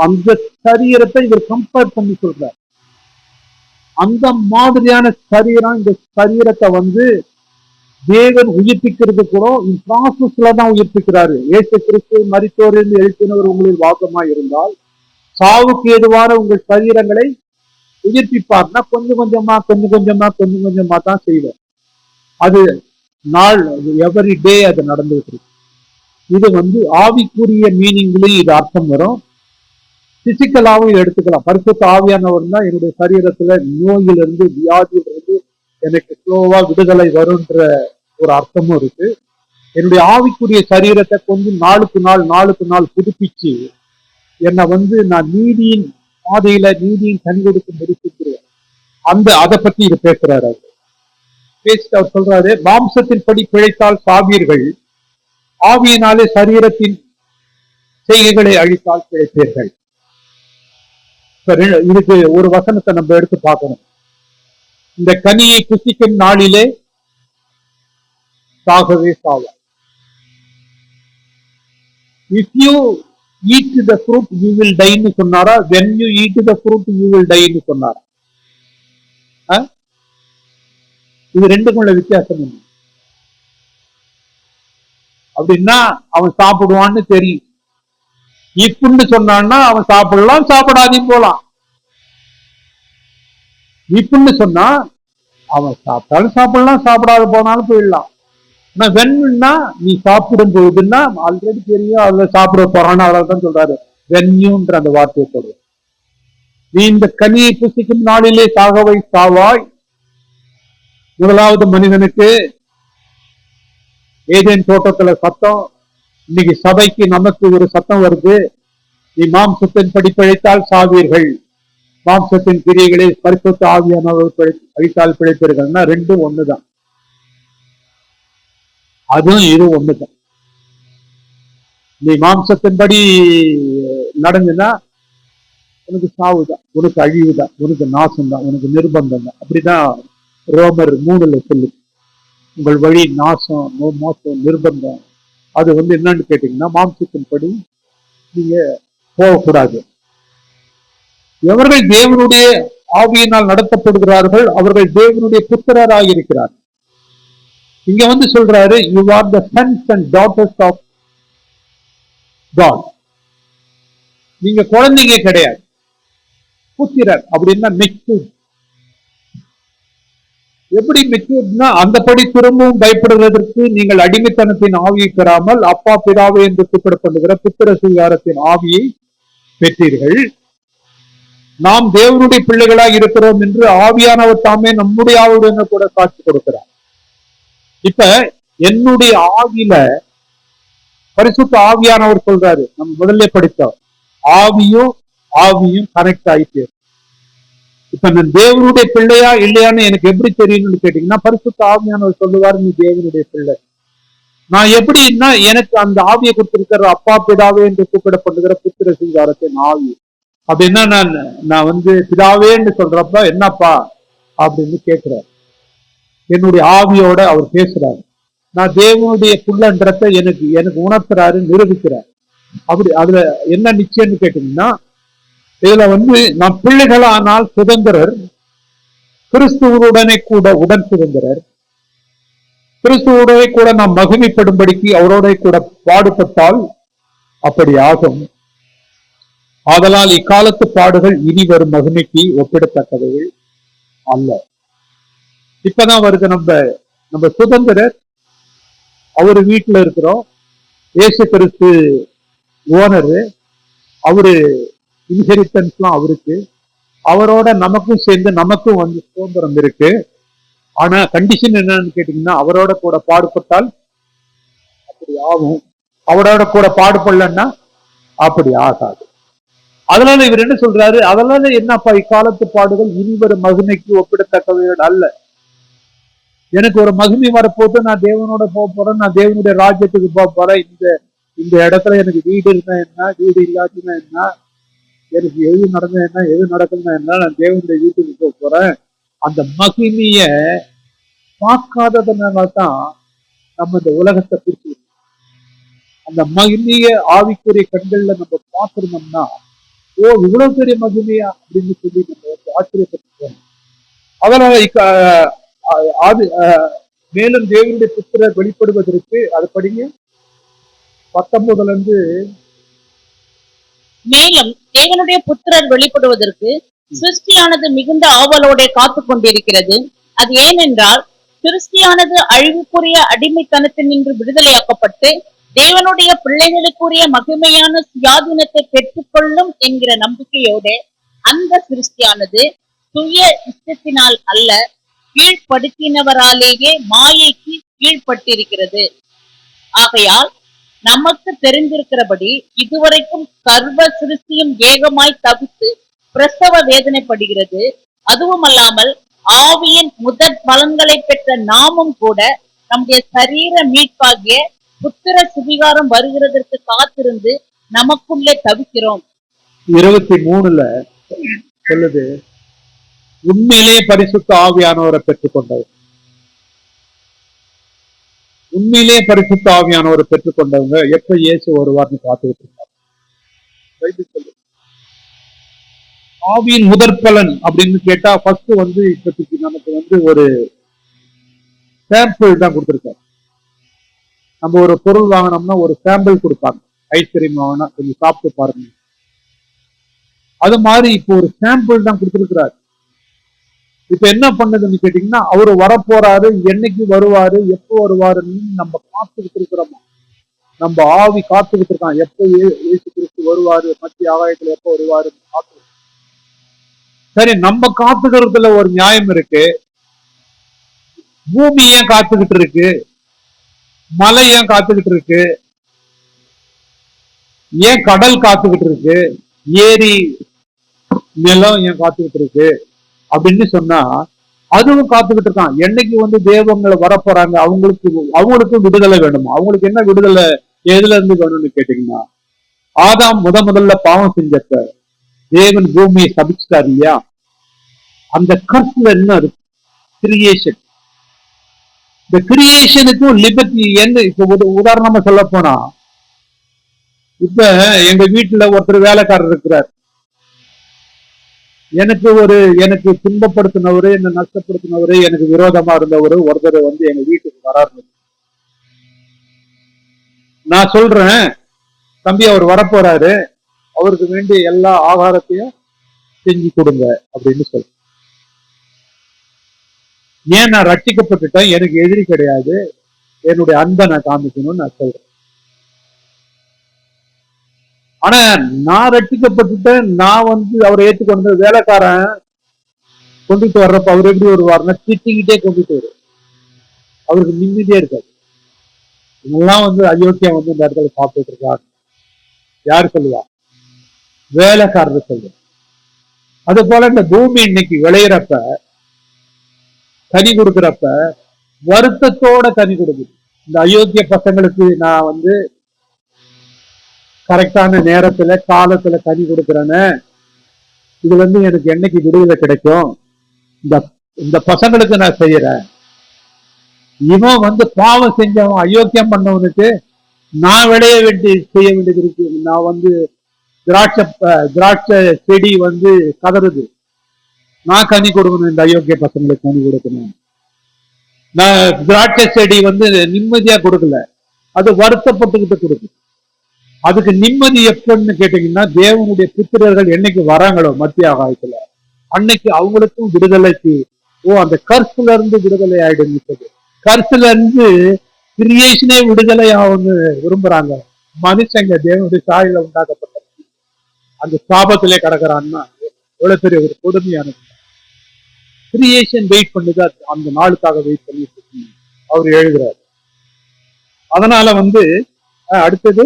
அந்த சரீரத்தை இவர் கம்பேர் பண்ணி சொல்றார். அந்த மாதிரியான சரீரம், இந்த சரீரத்தை வந்து தேவன் உயிர்ப்பிக்கிறது கூட ப்ராசஸ்ல தான் உயிர்ப்பிக்கிறாரு. இயேசு கிறிஸ்து மரித்தோரிலிருந்து எழுப்பினவர் உங்களில் வாசமாய் இருந்தால் சாவுக்கு ஏதுவான உங்கள் சரீரங்களை உயிர்ப்பிப்பார்னா கொஞ்சம் கொஞ்சமா தான் செய்வார். அது நாள் எவரி டே அது நடந்துகிட்டு இருக்கு. இது வந்து ஆவிக்குரிய மீனிங்லயும் இது அர்த்தம் வரும், பிசிக்கலாவும் எடுத்துக்கலாம். பரிசுத்த ஆவியானவர் தான் என்னுடைய சரீரத்துல நோயிலிருந்து வியாதியிலிருந்து எனக்கு ஸ்லோவா விடுதலை வரும்ன்ற ஒரு அர்த்தமும் இருக்கு. என்னுடைய ஆவிக்குரிய சரீரத்தை கொஞ்சம் நாளுக்கு நாள் புதுப்பிச்சு என்னை வந்து நான் நீதியின் பாதையில நீதியின் கண்கொடுக்கு முடிச்சுக்கிறேன். அதை பத்தி இது பேசுறாரு. அவர் பேசிட்டு அவர் சொல்றாரு, மாம்சத்தின் படி பிழைத்தால் சாவீர்கள், ஆவியினாலே சரீரத்தின் செய்கைகளை அழித்தால் பிழைப்பீர்கள். இதுக்கு ஒரு வசனத்தை நம்ம எடுத்து பார்க்கணும். இந்த கனியை புசிக்கும் நாளிலே சாகவே சாவார். If you eat the fruit you will die ன்னு சொன்னாரா, when you eat the fruit you will die ன்னு சொன்னாரா? இது ரெண்டுக்குள்ள வித்தியாசம் என்ன அப்படின்னா, அவன் சாப்பிடுவான்னு தெரியும். இப்புன்னு சொன்னான்னா அவன் சாப்பிடலாம், சாப்பிடாதையும் போலாம். இப்புன்னு சொன்னா அவன் சாப்பிட்டாலும் சாப்பிடலாம், சாப்பிடாத போனாலும் போயிடலாம். ஆனா வென்னா நீ சாப்பிடும் போதுன்னா ஆல்ரெடி தெரியும் அதுல சாப்பிட போறான்னு அவ்வளவுதான் சொல்றாரு. வென்யூன்ற அந்த வார்த்தையை சொல்ற. நீ இந்த கனியை புசிக்கும் நாளிலே சாகவை சாவாய். முதலாவது மனிதனுக்கு ஏதேன் தோட்டத்துல சத்தம், இன்னைக்கு சபைக்கு நமக்கு ஒரு சத்தம் வருது, நீ மாம்சத்தின் படி பிழைத்தால் சாவீர்கள், மாம்சத்தின் கிரியைகளை பரிசுத்த ஆவியானவர் அழித்தால் பிழைப்பீர்கள்னா ரெண்டும் ஒண்ணுதான். அதுவும் இது ஒண்ணுதான். நீ மாம்சத்தின்படி நடந்துன்னா உனக்கு சாவுதான், உனக்கு அழிவுதான், உனக்கு நாசம் தான், உனக்கு நிர்பந்தம் தான். அப்படிதான் ரோமர் 3 சொல்லு. உங்கள் வழி நாசம், மோசம், நிர்பந்தம். அது வந்து என்னன்னு கேட்டீங்கன்னா, மாம்சத்தின்படி நீங்க போகக்கூடாது. எவர்கள் தேவனுடைய ஆவியினால் நடத்தப்படுகிறார்கள் அவர்கள் தேவனுடைய புத்திரராக இருக்கிறார். இங்க வந்து சொல்றாரு, you are the sons and daughters of God. நீங்க குழந்தைங்க கிடையாது, புத்திரர். அப்படின்னா மெச்சூர். எப்படி மெச்சூர்னா, அந்தபடி திரும்பவும் பயப்படுவதற்கு நீங்கள் அடிமைத்தனத்தின் ஆவியை பெறாமல் அப்பா பிதாவே என்று கூப்பிடப்படுகிற புத்திர சுகாரத்தின் ஆவியை பெற்றீர்கள். நாம் தேவனுடைய பிள்ளைகளாக இருக்கிறோம் என்று ஆவியானவர் தாமே நம்முடைய ஆவியுடன் கூட சாட்சி கொடுக்கிறார். இப்ப என்னுடைய ஆவியில பரிசுத்த ஆவியானவர் சொல்றாரு, நம்ம முதல்ல படித்தோம், ஆவியும் கனெக்ட் ஆயிட்டு. இப்ப நான் தேவனுடைய பிள்ளையா இல்லையான்னு எனக்கு எப்படி தெரியும்னு கேட்டீங்கன்னா, பரிசுத்த ஆவியானவர் சொல்லுவாரு, நீ தேவனுடைய பிள்ளை. நான் எப்படின்னா, எனக்கு அந்த ஆவியை கொடுத்திருக்கிற அப்பா பிதாவே என்று கூப்பிடப்படுகிற புத்திர சிங்காரத்தின் ஆவி. அப்படின்னா நான் வந்து பிதாவேன்னு சொல்றப்ப என்னப்பா அப்படின்னு கேட்கிறார். என்னுடைய ஆவியோட அவர் பேசுறாரு. நான் தேவனுடைய புள்ளன்றத எனக்கு உணர்த்துறாரு, நிரூபிக்கிறார். அப்படி அதுல என்ன நிச்சயம்னு கேட்டீங்கன்னா, இதுல வந்து நாம் பிள்ளைகளானால் சுதந்திரர், கிறிஸ்துவனுடனே கூட உடன் சுதந்திரர், கிறிஸ்துவோட கூட நாம் மகிமைப்படும்படிக்கு அவரோட கூட பாடுபட்டால் அப்படி ஆகும். ஆதலால் இக்காலத்து பாடுகள் இனி வரும் மகிமைக்கு ஒப்பிடத்தக்கவைகள் அல்ல. இப்பதான் வருது நம்ம சுதந்திரர். அவரு வீட்டுல இருக்கிறோம், இயேசு கிறிஸ்து ஓனரு, அவரு இன்ஹெரிட்டன்ஸ்லாம் அவருக்கு, அவரோட நமக்கும் சேர்ந்து நமக்கும் வந்து சுதந்திரம் இருக்கு. ஆனா கண்டிஷன் என்னன்னு கேட்டீங்கன்னா, அவரோட கூட பாடுபட்டால் அப்படி ஆகும். அவரோட கூட பாடுபடலன்னா அப்படி ஆகாது. அதனால இவர் என்ன சொல்றாரு, அதனால என்னப்பா இக்காலத்து பாடுகள் இனிவரும் மகிமைக்கு ஒப்பிடத்தக்கவைகள் அல்ல. எனக்கு ஒரு மகிமை வரப்போது, நான் தேவனோட போக போறேன், நான் தேவனுடைய ராஜ்யத்துக்கு போக போறேன். இந்த இடத்துல எனக்கு வீடு இருந்தா என்ன, வீடு இல்லாதுன்னா என்ன, எனக்கு எது நடந்தா என்ன, எது நடக்குதுன்னா என்ன, நான் தேவனுடைய வீட்டுக்கு போக போறேன். அந்த மகிமைய பார்க்காததுனால தான் நம்ம இந்த உலகத்தை பிரிச்சு, அந்த மகிமைய ஆவிக்குரிய கண்கள்ல நம்ம பார்த்திருந்தோம்னா, ஓ இவ்வளவு பெரிய மகிமையா அப்படின்னு சொல்லி நம்ம ஆச்சரியப்பட்டு. அதனால மேலும் தேவனுடைய புத்திரர் வெளிப்படுவதற்கு அது படிங்க 19 மேலும் தேவனுடைய புத்திரர் வெளிப்படுவதற்கு சிருஷ்டியானது மிகுந்த ஆவலோட காத்து கொண்டிருக்கிறது. அது ஏனென்றால் சிருஷ்டியானது அழிவுக்குரிய அடிமைத்தனத்தினின்று விடுதலையாக்கப்பட்டு தேவனுடைய பிள்ளைகளுக்குரிய மகிமையான சுயாதீனத்தை பெற்றுக்கொள்ளும் என்கிற நம்பிக்கையோட அந்த சிருஷ்டியானது சுய இஷ்டத்தினால் அல்ல, கீழ்ப்படுத்தினவராலேயே மாயைக்கு கீழ்ப்பட்டிருக்கிறது. ஆகையால் நமக்கு தெரிந்திருக்கிறபடி இதுவரைக்கும் சர்வ சிருஷ்டியும் ஏகமாய் தவித்து பிரசவ வேதனைப்படுகிறது. அதுவும் அல்லாமல் ஆவியின் முதற் பலன்களை பெற்ற நாமும் கூட நம்முடைய சரீர மீட்பாகிய புத்திர சுவிகாரம் வருகிறதற்கு காத்திருந்து நமக்குள்ளே தவிக்கிறோம். 23 சொல்லுது, உண்மையிலே பரிசுத்த ஆவியானவரை பெற்றுக்கொண்டவர். உண்மையிலே பரிசுத்த ஆவியானவரை பெற்றுக்கொண்டவங்க எப்ப இயேசு வருவார்னு காத்துக்கிட்டு இருக்காங்க. ஆவியின் முதற் பலன் அப்படின்னு கேட்டா ஃபர்ஸ்ட் இப்போதைக்கு நமக்கு ஒரு சாம்பிள் தான் கொடுத்துருக்காரு. நம்ம ஒரு பொருள் வாங்கினோம்னா ஒரு சாம்பிள் கொடுப்பாங்க. ஐஸ்கிரீம் வாங்கினா கொஞ்சம் சாப்பிட்டு பாருங்க, அது மாதிரி இப்போ ஒரு சாம்பிள் தான் கொடுத்துருக்கிறாரு. இப்ப என்ன பண்ணுதுன்னு கேட்டீங்கன்னா, அவரு வரப்போறாரு, என்னைக்கு வருவாரு, எப்போ வருவாருன்னு நம்ம காத்துக்கிட்டு இருக்கிறோமா? நம்ம ஆவி காத்துக்கிட்டு இருக்கான், எப்ப இயேசு கிறிஸ்து வருவாரு, மத்திய ஆகாயத்துல எப்போ வருவாரு காத்து. சரி, நம்ம காத்துக்கிறதுல ஒரு நியாயம் இருக்கு. பூமி ஏன் காத்துக்கிட்டு இருக்கு, மலை ஏன் காத்துக்கிட்டு இருக்கு, ஏன் கடல் காத்துக்கிட்டு இருக்கு, ஏரி நிலம் ஏன் காத்துக்கிட்டு இருக்கு அப்படின்னு சொன்னா, அதுவும் காத்துக்கிட்டு இருக்கான். என்னைக்கு தேவங்களை வரப்போறாங்க, அவங்களுக்கும் விடுதலை வேணுமா? அவங்களுக்கு என்ன விடுதலை எதுல இருந்து வேணும்னு கேட்டீங்கன்னா, ஆதாம் முதல்ல பாவம் செஞ்சப்ப தேவன் பூமியை சபிச்சிட்டாரு இல்லையா? அந்த கர்ஸ்ல என்ன இருக்கு? கிரியேஷன். இந்த கிரியேஷனுக்கும் லிபர்ட்டி என்ன? இப்ப உதாரணமா சொல்ல போனா, இப்ப எங்க வீட்டுல ஒருத்தர் வேலைக்காரர் இருக்கிறார். எனக்கு துன்பப்படுத்தினவரு, என்னை நஷ்டப்படுத்தினவரு, எனக்கு விரோதமா இருந்தவரு ஒருத்தர் எங்க வீட்டுக்கு வராரு. நான் சொல்றேன், தம்பி அவர் வரப்போறாரு, அவருக்கு வேண்டிய எல்லா ஆகாரத்தையும் செஞ்சு கொடுங்க அப்படின்னு சொல்றேன். ஏன் நான் ரட்சிக்கப்பட்டுட்டேன், எனக்கு எதிரி கிடையாது, என்னுடைய அன்பை நான் காமிக்கணும்னு நான் சொல்றேன். ஆனா நான் ரட்சிக்கப்பட்டுட்டேன், நான் அவரை ஏற்றுக்கொண்டு வேலைக்காரன் கொண்டுட்டு வர்றப்ப அவர் எப்படி வருவாருன்னா திட்டிக்கிட்டே கொண்டுட்டு வரும். அவருக்கு நிம்மதியே இருக்காது. இதெல்லாம் அயோக்கியம் இந்த இடத்துல சாப்பிட்டு இருக்காரு. யாரு சொல்லுவா? வேலைக்காரர் சொல்லுவா. அது போல இந்த பூமி இன்னைக்கு விளையிறப்ப, கனி கொடுக்கிறப்ப வருத்தத்தோட கனி கொடுக்குது. இந்த அயோக்கிய பசங்களுக்கு நான் கரெக்டான நேரத்துல காலத்துல கனி கொடுக்கிறேன்னு, இது எனக்கு என்னைக்கு விடுதலை கிடைக்கும்? இந்த பசங்களுக்கு நான் செய்யறேன். இவன் பாவம் செஞ்சவன், அயோக்கியம் பண்ணவனுக்கு நான் செய்ய வேண்டியது இருக்கு. நான் திராட்சை செடி கதறுது, நான் கனி கொடுக்கணும், இந்த அயோக்கிய பசங்களுக்கு கனி கொடுக்கணும். நான் திராட்சை செடி நிம்மதியா கொடுக்கல, அது வருத்தப்பட்டுக்கிட்டு கொடுக்குது. அதுக்கு நிம்மதி எப்பன்னு கேட்டீங்கன்னா, தேவனுடைய புத்திரர்கள் என்னைக்கு வராங்களோ மத்திய ஆகாயத்துல, அன்னைக்கு அவங்களுக்கும் விடுதலைக்கு அந்த கர்ஸ்ல இருந்து விடுதலை ஆயிடுச்சு. கர்ஸ்ல இருந்து கிரியேஷனே விடுதலை ஆகும்னு விரும்புறாங்க. மனுஷங்க தேவனுடைய சாயல உண்டாக்கப்பட்ட அந்த சாபத்திலே கிடக்குறான்னா எவ்வளவு பெரிய ஒரு கொடுமையானது. கிரியேஷன் வெயிட் பண்ணுது, அந்த நாளுக்காக வெயிட் பண்ணிட்டு அவர் எழுதுறாரு. அதனால அடுத்தது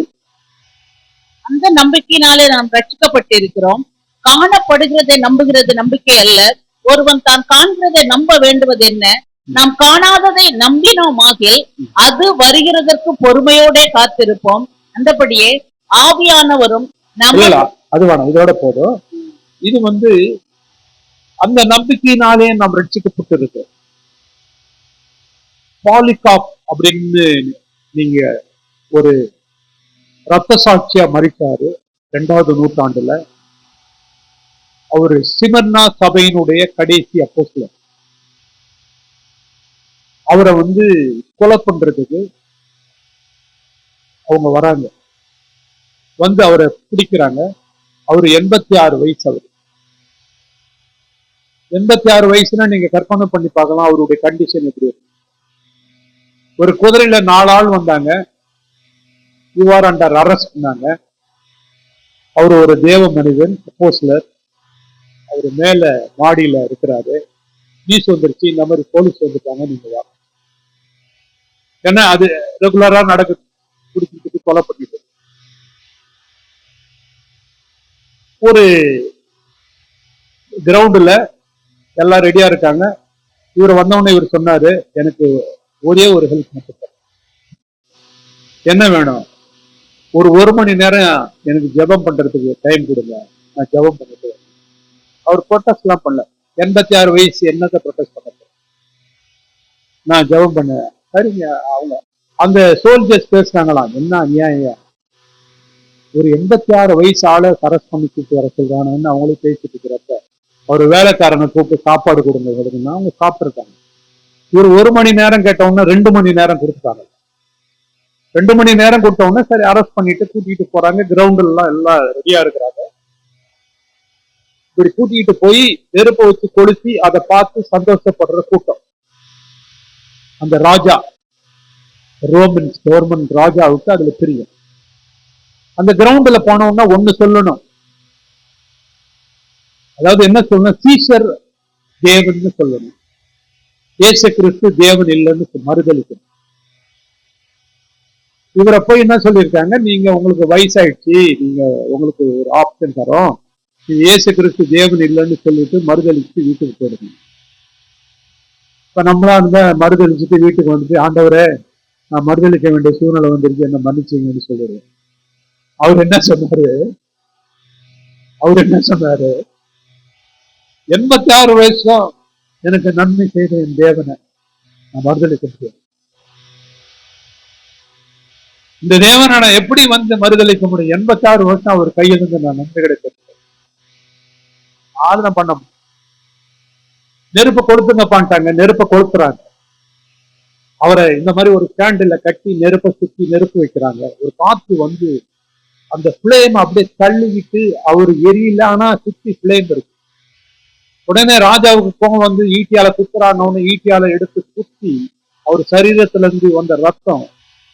அந்த நம்பிக்கையினாலே நாம் ரட்சிக்கப்பட்டிருக்கிறோம். காணப்படுகிறதை நம்புகிறது நம்பிக்கை அல்ல. ஒருவன் தான் காண்கிறதை நம்ப வேண்டுவது என்ன? நாம் காணாததை நம்பினோமாகில் அது வருகிறதற்கு பொறுமையோட காத்திருப்போம். அந்தபடியே ஆவியானவரும் நம்ம அது வேணும், இதோட போதும். இது அந்த நம்பிக்கையினாலே நாம் ரட்சிக்கப்பட்டிருக்கு. பாலிகாப் அப்படின்னு நீங்க ஒரு ரத்த சாட்சியா மறித்தாரு 2வது நூற்றாண்டுல. அவரு சிமர்னா சபையினுடைய கடைசி அப்போஸ்தலர். அவரை கொலை பண்றதுக்கு அவங்க வராங்க, அவரை பிடிக்கிறாங்க. அவரு 86 வயசு. அவரு 86 வயசுனா நீங்க கற்பனை பண்ணி பார்க்கலாம் அவருடைய கண்டிஷன் எப்படி இருக்கு. ஒரு குதிரையில 4 ஆள் வந்தாங்க. யூஆர் அண்டர் அரெஸ்ட் பண்ணாங்க. அவர் ஒரு தேவ மனிதன், அப்போஸ்தலர். அவரு மேல மாடியில இருக்கிறாரு. நியூஸ் வந்துருச்சு, இந்த மாதிரி போலீஸ் வந்துட்டாங்க, நீங்க வா. ஏன்னா அது ரெகுலரா நடக்குது. குடிச்சிட்டு கொலை பண்ணிட்டு ஒரு கிரவுண்டுல எல்லாம் ரெடியா இருக்காங்க. இவர் வந்தவொடனே இவர் சொன்னாரு, எனக்கு ஒரே ஒரு ஹெல்ப் மட்டும், என்ன வேணும்? ஒரு மணி நேரம் எனக்கு ஜெபம் பண்றதுக்கு டைம் கொடுங்க, நான் ஜெபம் பண்ணிட்டு. அவர் ப்ரொட்டஸ்ட் எல்லாம் பண்ணல. 86 வயசு, என்னத்தை ப்ரொட்டஸ்ட் பண்ண? நான் ஜெபம் பண்ண. சரிங்க. அவங்க அந்த சோல்ஜர்ஸ் பேசுறாங்களாம், என்ன அநியாயம், ஒரு 86 வயசு ஆளை அரெஸ்ட் பண்ணி கூப்பிட்டு வர சொல்றாங்கன்னு அவங்களே பேசிட்டு இருக்கிறப்ப ஒரு வேலைக்காரனை கூப்பிட்டு சாப்பாடு கொடுங்க கொடுங்கன்னா அவங்க சாப்பிட்டுருக்காங்க. இவர் 1 மணி நேரம் கேட்டவொன்னே 2 மணி நேரம் கொடுத்துட்டாங்க. 2 மணி நேரம் கொடுத்தவொடனே சரி அரெஸ்ட் பண்ணிட்டு கூட்டிட்டு போறாங்க. கிரவுண்ட்ல எல்லாம் ரெடியா இருக்கிறாங்க. இப்படி கூட்டிட்டு போய் நெருப்பை வச்சு கொளுத்தி அதை பார்த்து சந்தோஷப்படுற கூட்டம். அந்த ராஜா, ரோமன் கவர்மெண்ட் ராஜாவுக்கு அதுல தெரியும். அந்த கிரவுண்ட்ல போனோம்னா ஒண்ணு சொல்லணும், அதாவது என்ன சொல்லணும்? சீசர் தேவன் சொல்லணும், இயேசு கிறிஸ்து தேவன் இல்லைன்னு மறுதளிக்கணும். இவரை போய் என்ன சொல்லியிருக்காங்க, நீங்க உங்களுக்கு வயசாயிடுச்சு, நீங்க உங்களுக்கு ஒரு ஆப்ஷன் தரோம், இயேசு கிறிஸ்து தேவன் இல்லைன்னு சொல்லிட்டு மறுதளிச்சு வீட்டுக்கு போயிடுங்க. இப்ப நம்மளா இருந்தா மறுதளிச்சுட்டு வீட்டுக்கு வந்துட்டு, ஆண்டவரே நான் மறுதளிக்க வேண்டிய சூழ்நிலை வந்துருச்சு, என்ன மன்னிச்சிங்கன்னு சொல்லிடுவேன். அவர் என்ன சொன்னாரு? 86 வயசும் எனக்கு நன்மை செய்த என் தேவனை நான் மறுதளிக்க முடியும். இந்த தேவனை நான் எப்படி மறுதளிக்க முடியும்? 86 வருஷம் அவர் கையிலிருந்து நான் நன்மை கிடைக்க ஆதனை பண்ண. நெருப்பை கொளுத்துங்கப்பான்ட்டாங்க, நெருப்பை கொளுத்துறாங்க. அவரை இந்த மாதிரி ஒரு ஸ்டாண்டில் கட்டி நெருப்பை சுத்தி நெருப்பு வைக்கிறாங்க. ஒரு காத்து அந்த பிளேம் அப்படியே தள்ளிவிட்டு அவரு எரியல, ஆனா சுத்தி பிளேம் இருக்கு. உடனே ராஜாவுக்கு கோபம் ஈட்டியால குத்துறான்னு ஈட்டியால எடுத்து குத்தி அவர் சரீரத்துல இருந்து வந்த ரத்தம்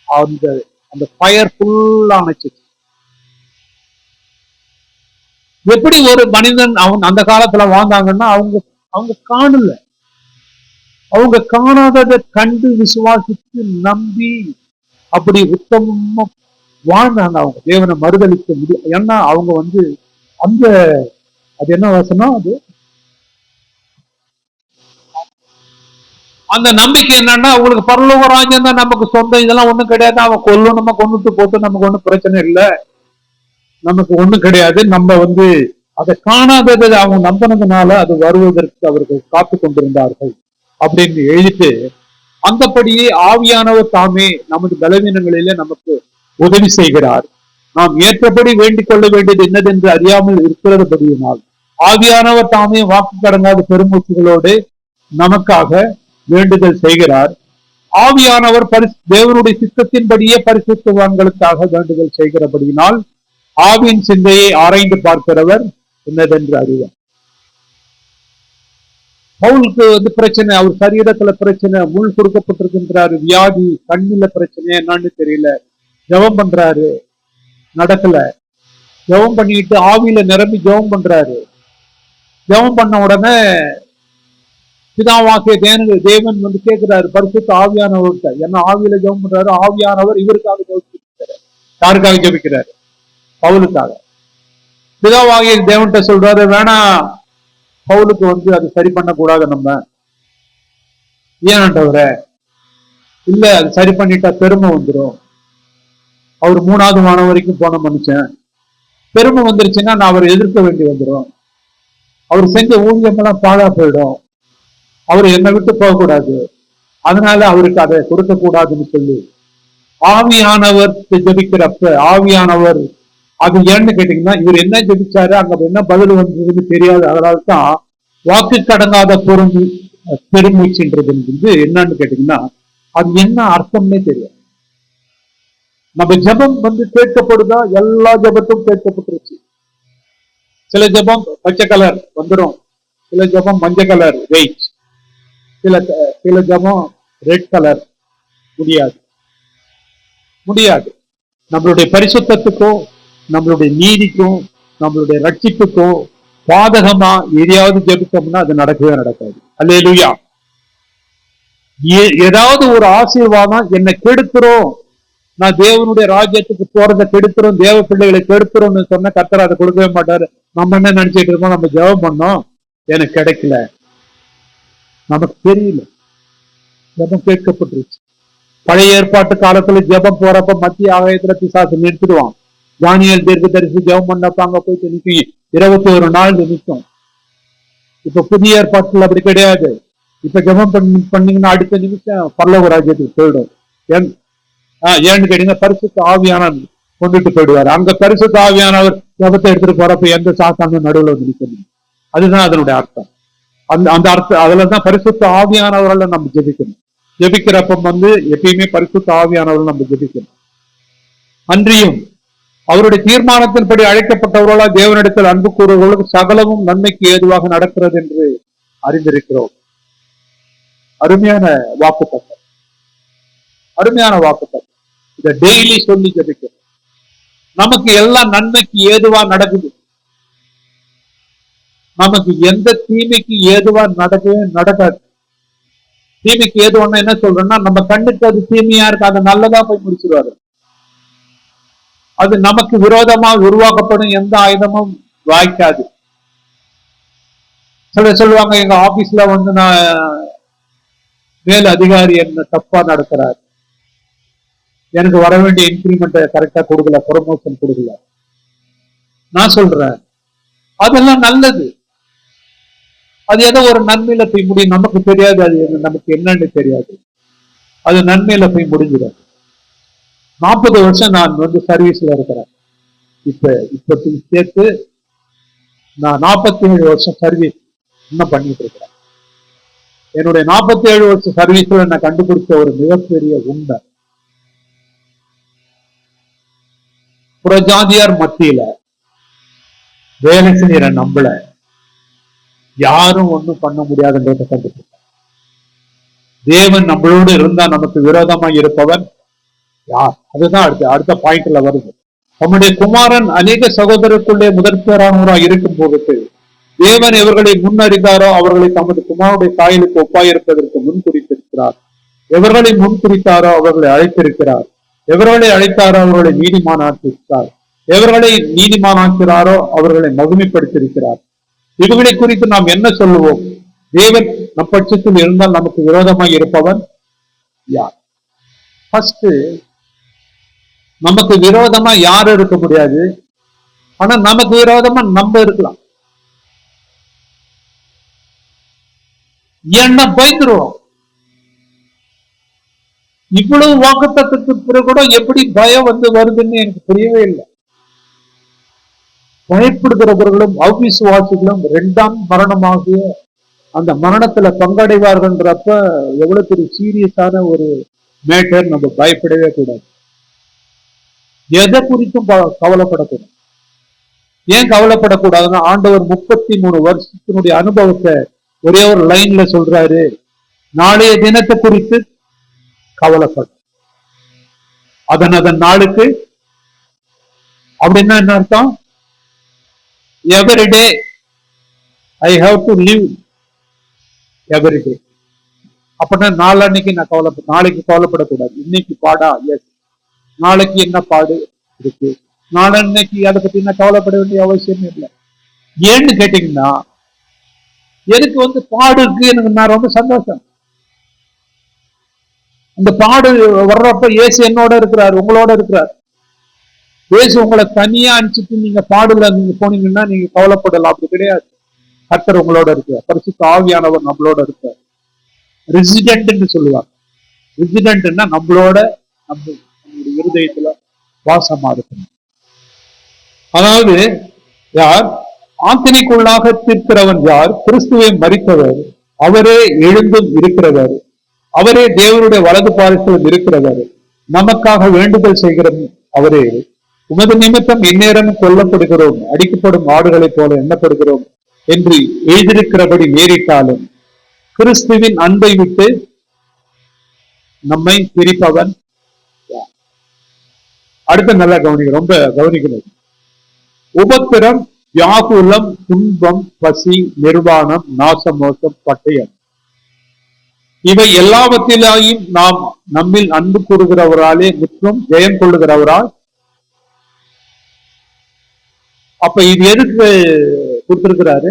அந்த அந்த ஃபயர் ஃபுல்லா அணைச்சு. எப்படி ஒரு மனிதன் அவன் அந்த காலத்துல வாழ்ந்தாங்கன்னா அவங்க காணல, அவங்க காணாததை கண்டு விசுவாசித்து நம்பி அப்படி உத்தமமா வாழ்ந்தாங்க. அவங்க தேவனை மறுதளிக்க முடியும். ஏன்னா அவங்க அந்த அது என்ன வசனம், அது அந்த நம்பிக்கை என்னன்னா, அவங்களுக்கு பரலோக ராஜ்யம் தான் நமக்கு சொந்தம், இதெல்லாம் ஒண்ணும் கிடையாது, அவன் நம்ம கொண்டுட்டு போட்டு நமக்கு ஒண்ணும் பிரச்சனை இல்லை, நமக்கு ஒண்ணும் கிடையாது. நம்ம அதை காணாததை அவங்க நம்பினதுனால அது வருவதற்கு அவர்கள் காத்து கொண்டிருந்தார்கள் அப்படின்னு எழுதிட்டு, அந்தபடியே ஆவியானவர் தாமே நமது பலவீனங்களிலே நமக்கு உதவி செய்கிறார். நாம் ஏற்றபடி வேண்டிக் கொள்ள வேண்டியது என்னதென்று அறியாமல் இருக்கிறபடியினால் ஆவியானவர் தாமே வாக்கு கடங்காத பெருமூச்சுகளோடு நமக்காக வேண்டுதல் செய்கிறார். ஆவியானவர் தேவனுடைய சித்தத்தின்படியே பரிசுத்தவான்களுக்காக வேண்டுதல் செய்கிறபடியினால் ஆவியின் சிந்தையை ஆராய்ந்து பார்க்கிறவர் என்னதென்று அறிவார். பவுலுக்கு பிரச்சனை, அவர் சரீரத்துல பிரச்சனை, முள் கொடுக்கப்பட்டிருக்கின்றாரு, வியாதி, கண்ணில பிரச்சனை, என்னன்னு தெரியல, ஜெபம் பண்றாரு, நடக்கல. ஜெபம் பண்ணிட்டு ஆவியில நிரம்பி ஜெபம் பண்றாரு. ஜெபம் பண்ண உடனே பிதாவாகிய தேவன் கேட்கிறாரு பரிசுத்த ஆவியானவர்கிட்ட. ஏன்னா ஆவியில ஜெபம் பண்றாரு, ஆவியானவர் இவருக்காக ஜெபிக்கிறாரு. யாருக்காக ஜெபிக்கிறாரு? பவுலுக்காக. பிதாவாகிய தேவன்கிட்ட சொல்றாரு, வேணா பவுலுக்கு அது சரி பண்ணக்கூடாது நம்ம. ஏன்ன்றவர இல்ல, அது சரி பண்ணிட்டா பெருமை வந்துடும். அவர் 3வது வானம் வரைக்கும் போன மனுஷன், பெருமை வந்துருச்சுன்னா நான் அவரை எதிர்க்க வேண்டி வந்துடும். அவர் செஞ்ச ஊழியமெல்லாம் பாழா போயிடும். அவர் என்னை விட்டு போகக்கூடாது, அதனால அவருக்கு அதை கொடுக்க கூடாதுன்னு சொல்லி ஆவியானவர் ஜெபிக்கிறப்ப ஆவியானவர், அது ஏன்னு கேட்டீங்கன்னா, இவர் என்ன ஜெபிச்சாரு, அங்க என்ன பதில் வந்ததுன்னு தெரியாது. அதனால்தான் வாக்கு கடங்காத பெருமூச்சுன்றது என்னன்னு கேட்டீங்கன்னா, அது என்ன அர்த்தம்னே தெரியாது. நம்ம ஜெபம் கேட்கப்படுதா? எல்லா ஜெபத்தும் கேட்கப்பட்டுருச்சு. சில ஜெபம் பச்சை கலர் வந்துடும், சில ஜெபம் மஞ்சள் கலர் வெயிட், சில ஜெபம் ரெட் கலர் முடியாது. நம்மளுடைய பரிசுத்தத்துக்கும் நம்மளுடைய நீதிக்கும் நம்மளுடைய ரட்சிப்புக்கும் பாதகமா எதையாவது ஜெபித்தோம்னா அது நடக்கவே நடக்காது. அல்லேலூயா. ஏதாவது ஒரு ஆசீர்வாதம் என்னை கெடுத்துரும், நான் தேவனுடைய ராஜ்யத்துக்கு போறதை கெடுத்துரும், தேவ பிள்ளைகளை கெடுத்துரும்னு சொன்ன கர்த்தர் அதை கொடுக்கவே மாட்டாரு. நம்ம என்ன நினைச்சிட்டு இருக்கோம், நம்ம ஜெபம் பண்ணோம், எனக்கு கிடைக்கல, நமக்கு தெரியல, ஜெபம் கேட்கப்பட்டுருச்சு. பழைய ஏற்பாட்டு காலத்துல ஜெபம் போறப்ப மத்திய ஆகாயத்துல பிசாசு நிறுத்திடுவான். தானியேல் தீர்க்கதரிசி ஜெபம் பண்ணப்ப அங்க போயிட்டு நிற்கும், 21 நாள் நிற்கும். இப்ப புதிய ஏற்பாட்டுல அப்படி கிடையாது. இப்ப ஜெபம் பண்ணீங்கன்னா அடுத்த நிமிஷம் பரலோக ராஜ்யத்துக்கு போயிடும். ஏன்னு கேட்டீங்கன்னா, பரிசுத்த ஆவியானவர் கொண்டுட்டு போயிடுவாரு. அங்க பரிசுத்த ஆவியானவர் ஜெபத்தை எடுத்துட்டு போறப்ப எந்த சாத்தானும் நடுவில் வந்து நிற்கணும். அதுதான் அதனுடைய அர்த்தம். அந்த அர்த்தம் அதுலதான் பரிசுத்த ஆவியானவரால நம்ம ஜெபிக்கணும். ஜெபிக்கிறப்ப எப்பயுமே பரிசுத்த ஆவியானவர்கள் நம்ம ஜெபிக்கணும். அன்றியும் அவருடைய தீர்மானத்தின்படி அழைக்கப்பட்டவர்களா தேவனிடத்தில் அன்பு கூறுவர்களுக்கு சகலமும் நன்மைக்கு ஏதுவாக நடக்கிறது என்று அறிந்திருக்கிறோம். அருமையான வாக்குத்தத்தம், அருமையான வாக்குத்தத்தம். இதை டெய்லி சொல்லி ஜெபிக்கிறோம். நமக்கு எல்லாம் நன்மைக்கு ஏதுவா நடக்குது. நமக்கு எந்த தீமைக்கு ஏதுவா நடக்கவே நடக்காது. தீமைக்கு ஏதுவான என்ன சொல்றேன்னா, நம்ம கண்ணுக்கு அது தீமையா இருக்கு, அது நல்லதா போய் முடிச்சிருவாரு. அது நமக்கு விரோதமா உருவாக்கப்படும் எந்த ஆயுதமும் வாய்க்காது. சில சொல்லுவாங்க, எங்க ஆபீஸ்ல நான் மேல் அதிகாரி என்ன தப்பா நடக்கிறார், எனக்கு வர வேண்டிய இன்கிரிமெண்ட் கரெக்டா கொடுக்கல, ப்ரொமோஷன் கொடுக்கல. நான் சொல்றேன், அதெல்லாம் நல்லது. அது ஏதோ ஒரு நன்மையில போய் முடியும், நமக்கு தெரியாது, அது நமக்கு என்னன்னு தெரியாது, அது நன்மையில போய் முடிஞ்சிடும். 40 வருஷம் நான் சர்வீஸ்ல இருக்கிறேன். இப்ப சேர்த்து நான் 47 வருஷம் சர்வீஸ் இன்னும் பண்ணிட்டு இருக்கிறேன். என்னுடைய 47 வருஷம் சர்வீஸ்ல நான் கண்டுபிடிச்ச ஒரு மிகப்பெரிய உண்மை, புறஜாதியார் மத்தியில வேலை செய்யற நம்மள யாரும் ஒண்ணும் பண்ண முடியாதுன்றதை கண்டுபிடிச்சேன். தேவன் நம்மளோடு இருந்தா நமக்கு விரோதமா இருப்பவன் யார்? அதுதான் அடுத்த பாயிண்ட்ல வருது. நம்முடைய குமாரன் அநேக சகோதரருக்குள்ளே முதற்பேரானவராக இருக்கும் போது தேவன் எவர்களை முன்னறிந்தாரோ அவர்களை தமது குமாரனுடைய சாயலுக்கு ஒப்பாயிருப்பதற்கு முன் குறித்திருக்கிறார். எவர்களை முன் குறித்தாரோ அவர்களை அழைத்திருக்கிறார். எவர்களை அழைத்தாரோ அவர்களை நீதிமானாக்கியிருக்கிறார். எவர்களை நீதிமானாக்கிறாரோ அவர்களை மகிமைப்படுத்தியிருக்கிறார். இதுகளை குறித்து நாம் என்ன சொல்லுவோம்? தேவன் நம் பட்சத்தில் இருந்தால் நமக்கு விரோதமாக இருப்பவன் யார்? ஃபர்ஸ்ட், நமக்கு விரோதமா யாரும் இருக்க முடியாது. ஆனா நமக்கு விரோதமா நம்ம இருக்கலாம். என்ன பயந்துருவோம். இவ்வளவு வாக்குத்தத்தத்துக்கு பிறகு கூட எப்படி பயம் வருதுன்னு எனக்கு புரியவே இல்லை. பயப்படுகிறவர்களும் அவிசுவாசிகளும் 2ஆம் மரணமாகிய அந்த மரணத்துல பங்கடைவார்கள்ன்றப்ப எவ்வளவு பெரிய சீரியஸான ஒரு மேட்டர். நம்ம பயப்படவே கூடாது. எதை குறித்தும் கவலைப்படக்கூடாது. ஏன் கவலைப்படக்கூடாதுன்னா, ஆண்டவர் 33 வருஷத்தினுடைய அனுபவத்தை ஒரே ஒரு லைன்ல சொல்றாரு, நாளைய தினத்தை குறித்து கவலைப்படும், அதன் நாளுக்கு. அப்படின்னா என்ன அர்த்தம்? Every day I have to live every day. அப்படின்னா நாளைக்கு நான் நாளைக்கு கவலைப்படக்கூடாது. இன்னைக்கு பாடா, எஸ், நாளைக்கு என்ன பாடு இருக்கு, நாளன்னைக்கு அதை பத்தி நான் கவலைப்பட வேண்டிய அவசியம் இல்லை. ஏன்னு கேட்டீங்கன்னா, எனக்கு பாடு இருக்கு, எனக்கு நான் ரொம்ப சந்தோஷம். அந்த பாடு வர்றப்ப இயேசு என்னோட இருக்கிறார், உங்களோட இருக்கிறார். இயேசு உங்களை தனியா அனுப்பிச்சிட்டு நீங்க பாடுல நீங்க போனீங்கன்னா நீங்க கவலைப்படலாம். அப்படி கிடையாது. கர்த்தர் உங்களோட இருக்கிறார். பரிசுத்த ஆவியானவர் நம்மளோட இருக்கிறார். ரெசிடென்ட்னு சொல்லுவாங்க. ரெசிடென்ட்னா நம்மளோட நம்மளுடைய இருதயத்துல வாசமா இருக்கணும். அதாவது யார் ஆக்கினைக்குள்ளாக தீர்க்கிறவன் யார்? கிறிஸ்துவை மரித்தவர், அவரே எழுந்தும் இருக்கிறவர், அவரே தேவனுடைய வலது பாதத்திலும் இருக்கிறவர், நமக்காக வேண்டுதல் செய்கிற அவரே. உமது நிமித்தம் இந்நேரம் கொல்லப்படுகிறோம், அடிக்கப்படும் ஆடுகளைப் போல எண்ணப்படுகிறோம் என்று எழுதியிருக்கிறபடி நேரிட்டாலும் கிறிஸ்துவின் அன்பை விட்டு நம்மை பிரிப்பவன். அடுத்த நல்லா கவனிக்க, ரொம்ப கவனிக்கணும். உபத்திரம், வியாகுலம், துன்பம், பசி, நிர்வாணம், நாசமோசம், பட்டயம், இவை எல்லாவற்றிலேயும் நாம் நம்மில் அன்பு கூறுகிறவராலே முற்றும் ஜெயம் கொள்ளுகிறவரால். அப்ப இது எதுக்கு கொடுத்திருக்கிறாரு?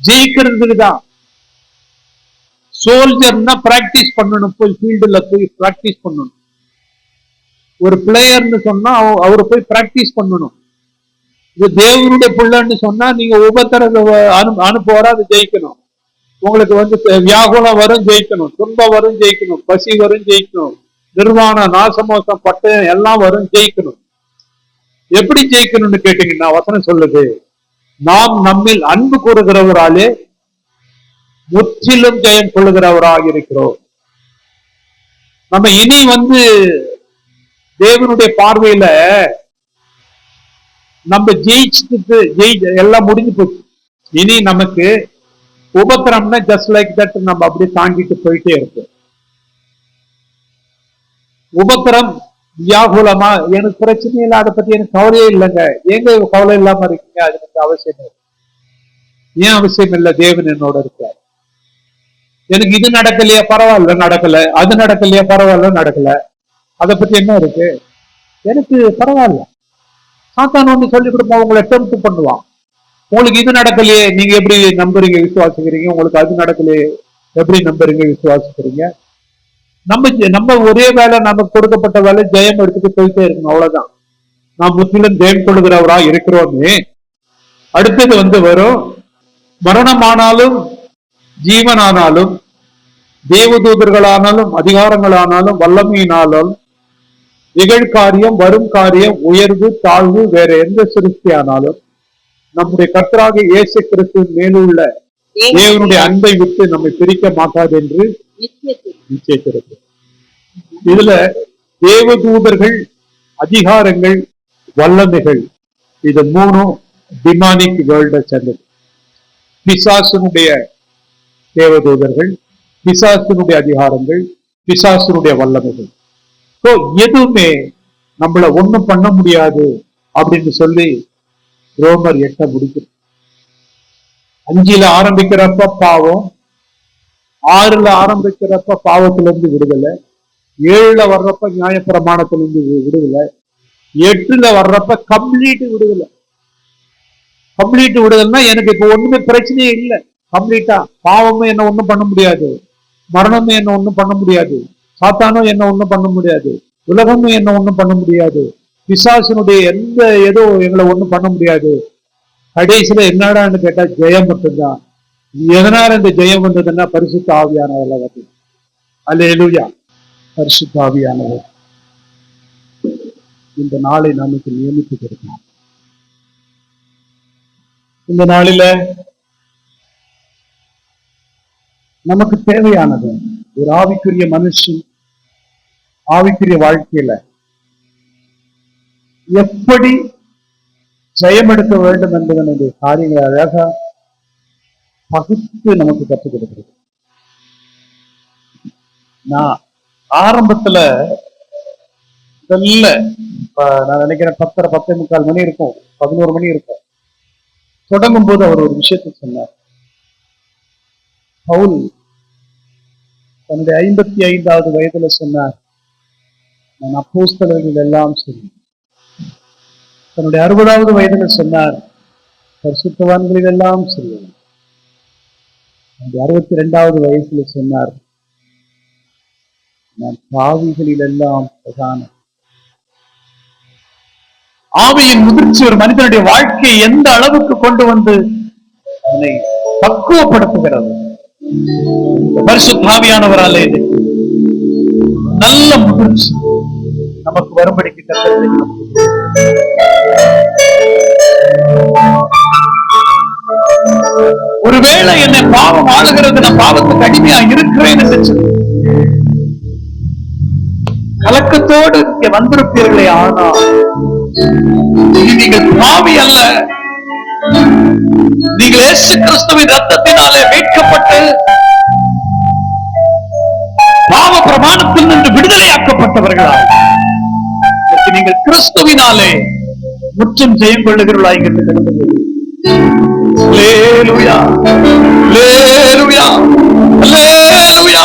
ஜெயிக்கிறதுக்கு தான். சோல்ஜர்னா பிராக்டிஸ் பண்ணணும், போய் ஃபீல்டுல போய் பிராக்டிஸ் பண்ணணும். ஒரு பிளேயர்னு சொன்னா அவரு போய் பிராக்டிஸ் பண்ணணும். இது தேவனுடைய பிள்ளைன்னு சொன்னா நீங்க உபத்திரத்தை அனுப்புவாரா, அது ஜெயிக்கணும். உங்களுக்கு வியாகுலம் வரும், ஜெயிக்கணும். துன்பம் வரும், ஜெயிக்கணும். பசி வரும், ஜெயிக்கணும். நிர்வாணம், நாசமோசம், பட்டயம் எல்லாம் வரும், ஜெயிக்கணும். எப்படி ஜெயிக்கணும்னு கேட்டீங்கன்னா வசனம் சொல்லுது, நாம் நம்மில் அன்பு கூறுகிறவராலே முற்றிலும் ஜெயம் கொள்ளுகிறவராக இருக்கிறோம். நம்ம இனி தேவனுடைய பார்வையில நம்ம ஜெயிச்சுட்டு எல்லாம் முடிஞ்சு போச்சு. இனி நமக்கு உபத்திரம்னா ஜஸ்ட் லைக் தட் நம்ம அப்படியே தாங்கிட்டு போயிட்டே இருக்கோம். உபத்திரம் வியாகுலமா, எனக்கு பிரச்சனை இல்லை, அதை பத்தி எனக்கு கவலையே இல்லைங்க. ஏங்க கவலை இல்லாம இருக்கீங்க? அது எனக்கு அவசியம் இல்லை. ஏன் அவசியம் இல்லை? தேவன் என்னோட இருக்கார். எனக்கு இது நடக்கலையா, பரவாயில்ல நடக்கல. அது நடக்கலையா, பரவாயில்ல நடக்கல. அதை பத்தி என்ன இருக்கு? எனக்கு பரவாயில்ல. சாத்தான் ஒண்ணு சொல்லி கொடுப்பா, உங்களை அட்டெம்ப்ட் பண்ணுவான். உங்களுக்கு இது நடக்கலையே, நீங்க எப்படி நம்புறீங்க, விசுவாசிக்கிறீங்க? உங்களுக்கு அது நடக்கலையே, எப்படி நம்புறீங்க, விசுவாசிக்கிறீங்க? நம்ம ஒரே வேலை, நமக்கு கொடுக்கப்பட்ட வேலை ஜெயம் எடுத்துட்டு போயிட்டே இருக்கணும், அவ்வளவுதான். நாம் முற்றிலும் ஜெயம் கொள்ளுகிறவரா இருக்கிறோமே. அடுத்தது வரும், மரணமானாலும் ஜீவனானாலும் தேவதூதர்களானாலும் அதிகாரங்களானாலும் வல்லமையினாலும் நிகழ்காரியம், வரும் காரியம், உயர்வு, தாழ்வு, வேற எந்த சிருஷ்டியானாலும் நம்முடைய கர்த்தராகிய இயேசு கிறிஸ்துவின் மேலுள்ள தேவனுடைய அன்பை விட்டு நம்மை பிரிக்க மாட்டாது என்று நிச்சயிக்கிறது. இதுல தேவதூதர்கள், அதிகாரங்கள், வல்லமைகள், இது மூணும் டிமானிக் வேர்ல்ட சேர்ந்தது. பிசாசனுடைய தேவதூதர்கள், பிசாசனுடைய அதிகாரங்கள், பிசாசனுடைய வல்லமைகள். எதுவுமே நம்மள ஒண்ணும் பண்ண முடியாது அப்படின்னு சொல்லி ரோமர் 8 முடிக்கும். 5 ஆரம்பிக்கிறப்ப பாவம், 6 ஆரம்பிக்கிறப்ப பாவத்திலிருந்து விடுதலை, 7 வர்றப்ப நியாயப்பிரமாணத்திலிருந்து விடுதலை, 8 வர்றப்ப கம்ப்ளீட் விடுதலை. கம்ப்ளீட் விடுதலைன்னா எனக்கு இப்ப ஒண்ணுமே பிரச்சனையே இல்லை. கம்ப்ளீட்டா பாவமும் என்ன ஒண்ணும் பண்ண முடியாது, மரணமும் என்ன ஒண்ணும் பண்ண முடியாது, சாத்தானும் என்ன ஒண்ணும் பண்ண முடியாது, உலகமும் என்ன ஒண்ணும் பண்ண முடியாது, பிசாசனுடைய ஏதோ எங்களை ஒண்ணும் பண்ண முடியாது. கடைசியில என்னடான்னு கேட்டா ஜெயம் மட்டும்தான். எதனால இந்த ஜெயம் வந்ததுன்னா பரிசுத்த ஆவியானவர் வந்து. அல்லேலூயா. பரிசுத்த ஆவியானவர் இந்த நாளை நமக்கு நியமித்து கொடுத்தார். இந்த நாளில நமக்கு தேவையானது ஒரு ஆவிக்குரிய மனுஷன் ஆவிக்குரிய வாழ்க்கையில எப்படி ஜெயமெடுக்க வேண்டும் என்பதனுடைய காரியங்களை அழகா பகுத்து நமக்கு கற்றுக் கொடுக்கிறது. நான் ஆரம்பத்துல நான் நினைக்கிறேன் 10:30 10:45 மணி இருக்கும், 11 மணி இருக்கும். தொடங்கும் போது அவர் ஒரு விஷயத்தை சொன்னார். பவுல் தன்னுடைய 55வது வயதுல சொன்னார், நான் அப்போஸ்தலர்கள் எல்லாம் சொல்லி தன்னுடைய 60வது வயதுல சொன்னார், பரிசுத்தவான்களில் எல்லாம் சொல்லுவார். 62வது வயசுல சொன்னார், நான் பாவிகளில் எல்லாம் பிரதான. ஆவியின் முதிர்ச்சி ஒரு மனிதனுடைய வாழ்க்கையை எந்த அளவுக்கு கொண்டு வந்து அவனை பக்குவப்படுத்துகிறது. பரிசுத்த ஆவியானவராலே நல்ல முதிர்ச்சி நமக்கு வரும்படிக்கு கட்டளை. ஒருவேளை என்னை பாவம் ஆளுகிறது, நான் பாவத்துக்கு அடிமையா இருக்கிறேன் என்று சொல்லி கலக்கத்தோடு இங்கே வந்திருப்பீர்களே, ஆனால் நீங்கள் பாவி அல்ல, நீங்கள் இயேசு கிறிஸ்துவின் ரத்தத்தினாலே மீட்கப்பட்டு பாவ பிரமாணத்தில் நின்று விடுதலையாக்கப்பட்டவர்களாய் நீங்கள் கிறிஸ்துவினாலே முற்றும் ஜெயம் கொள்ளுகிறவர்களாய் என்று கிடந்தது. அல்லேலூயா, அல்லேலூயா, அல்லேலூயா.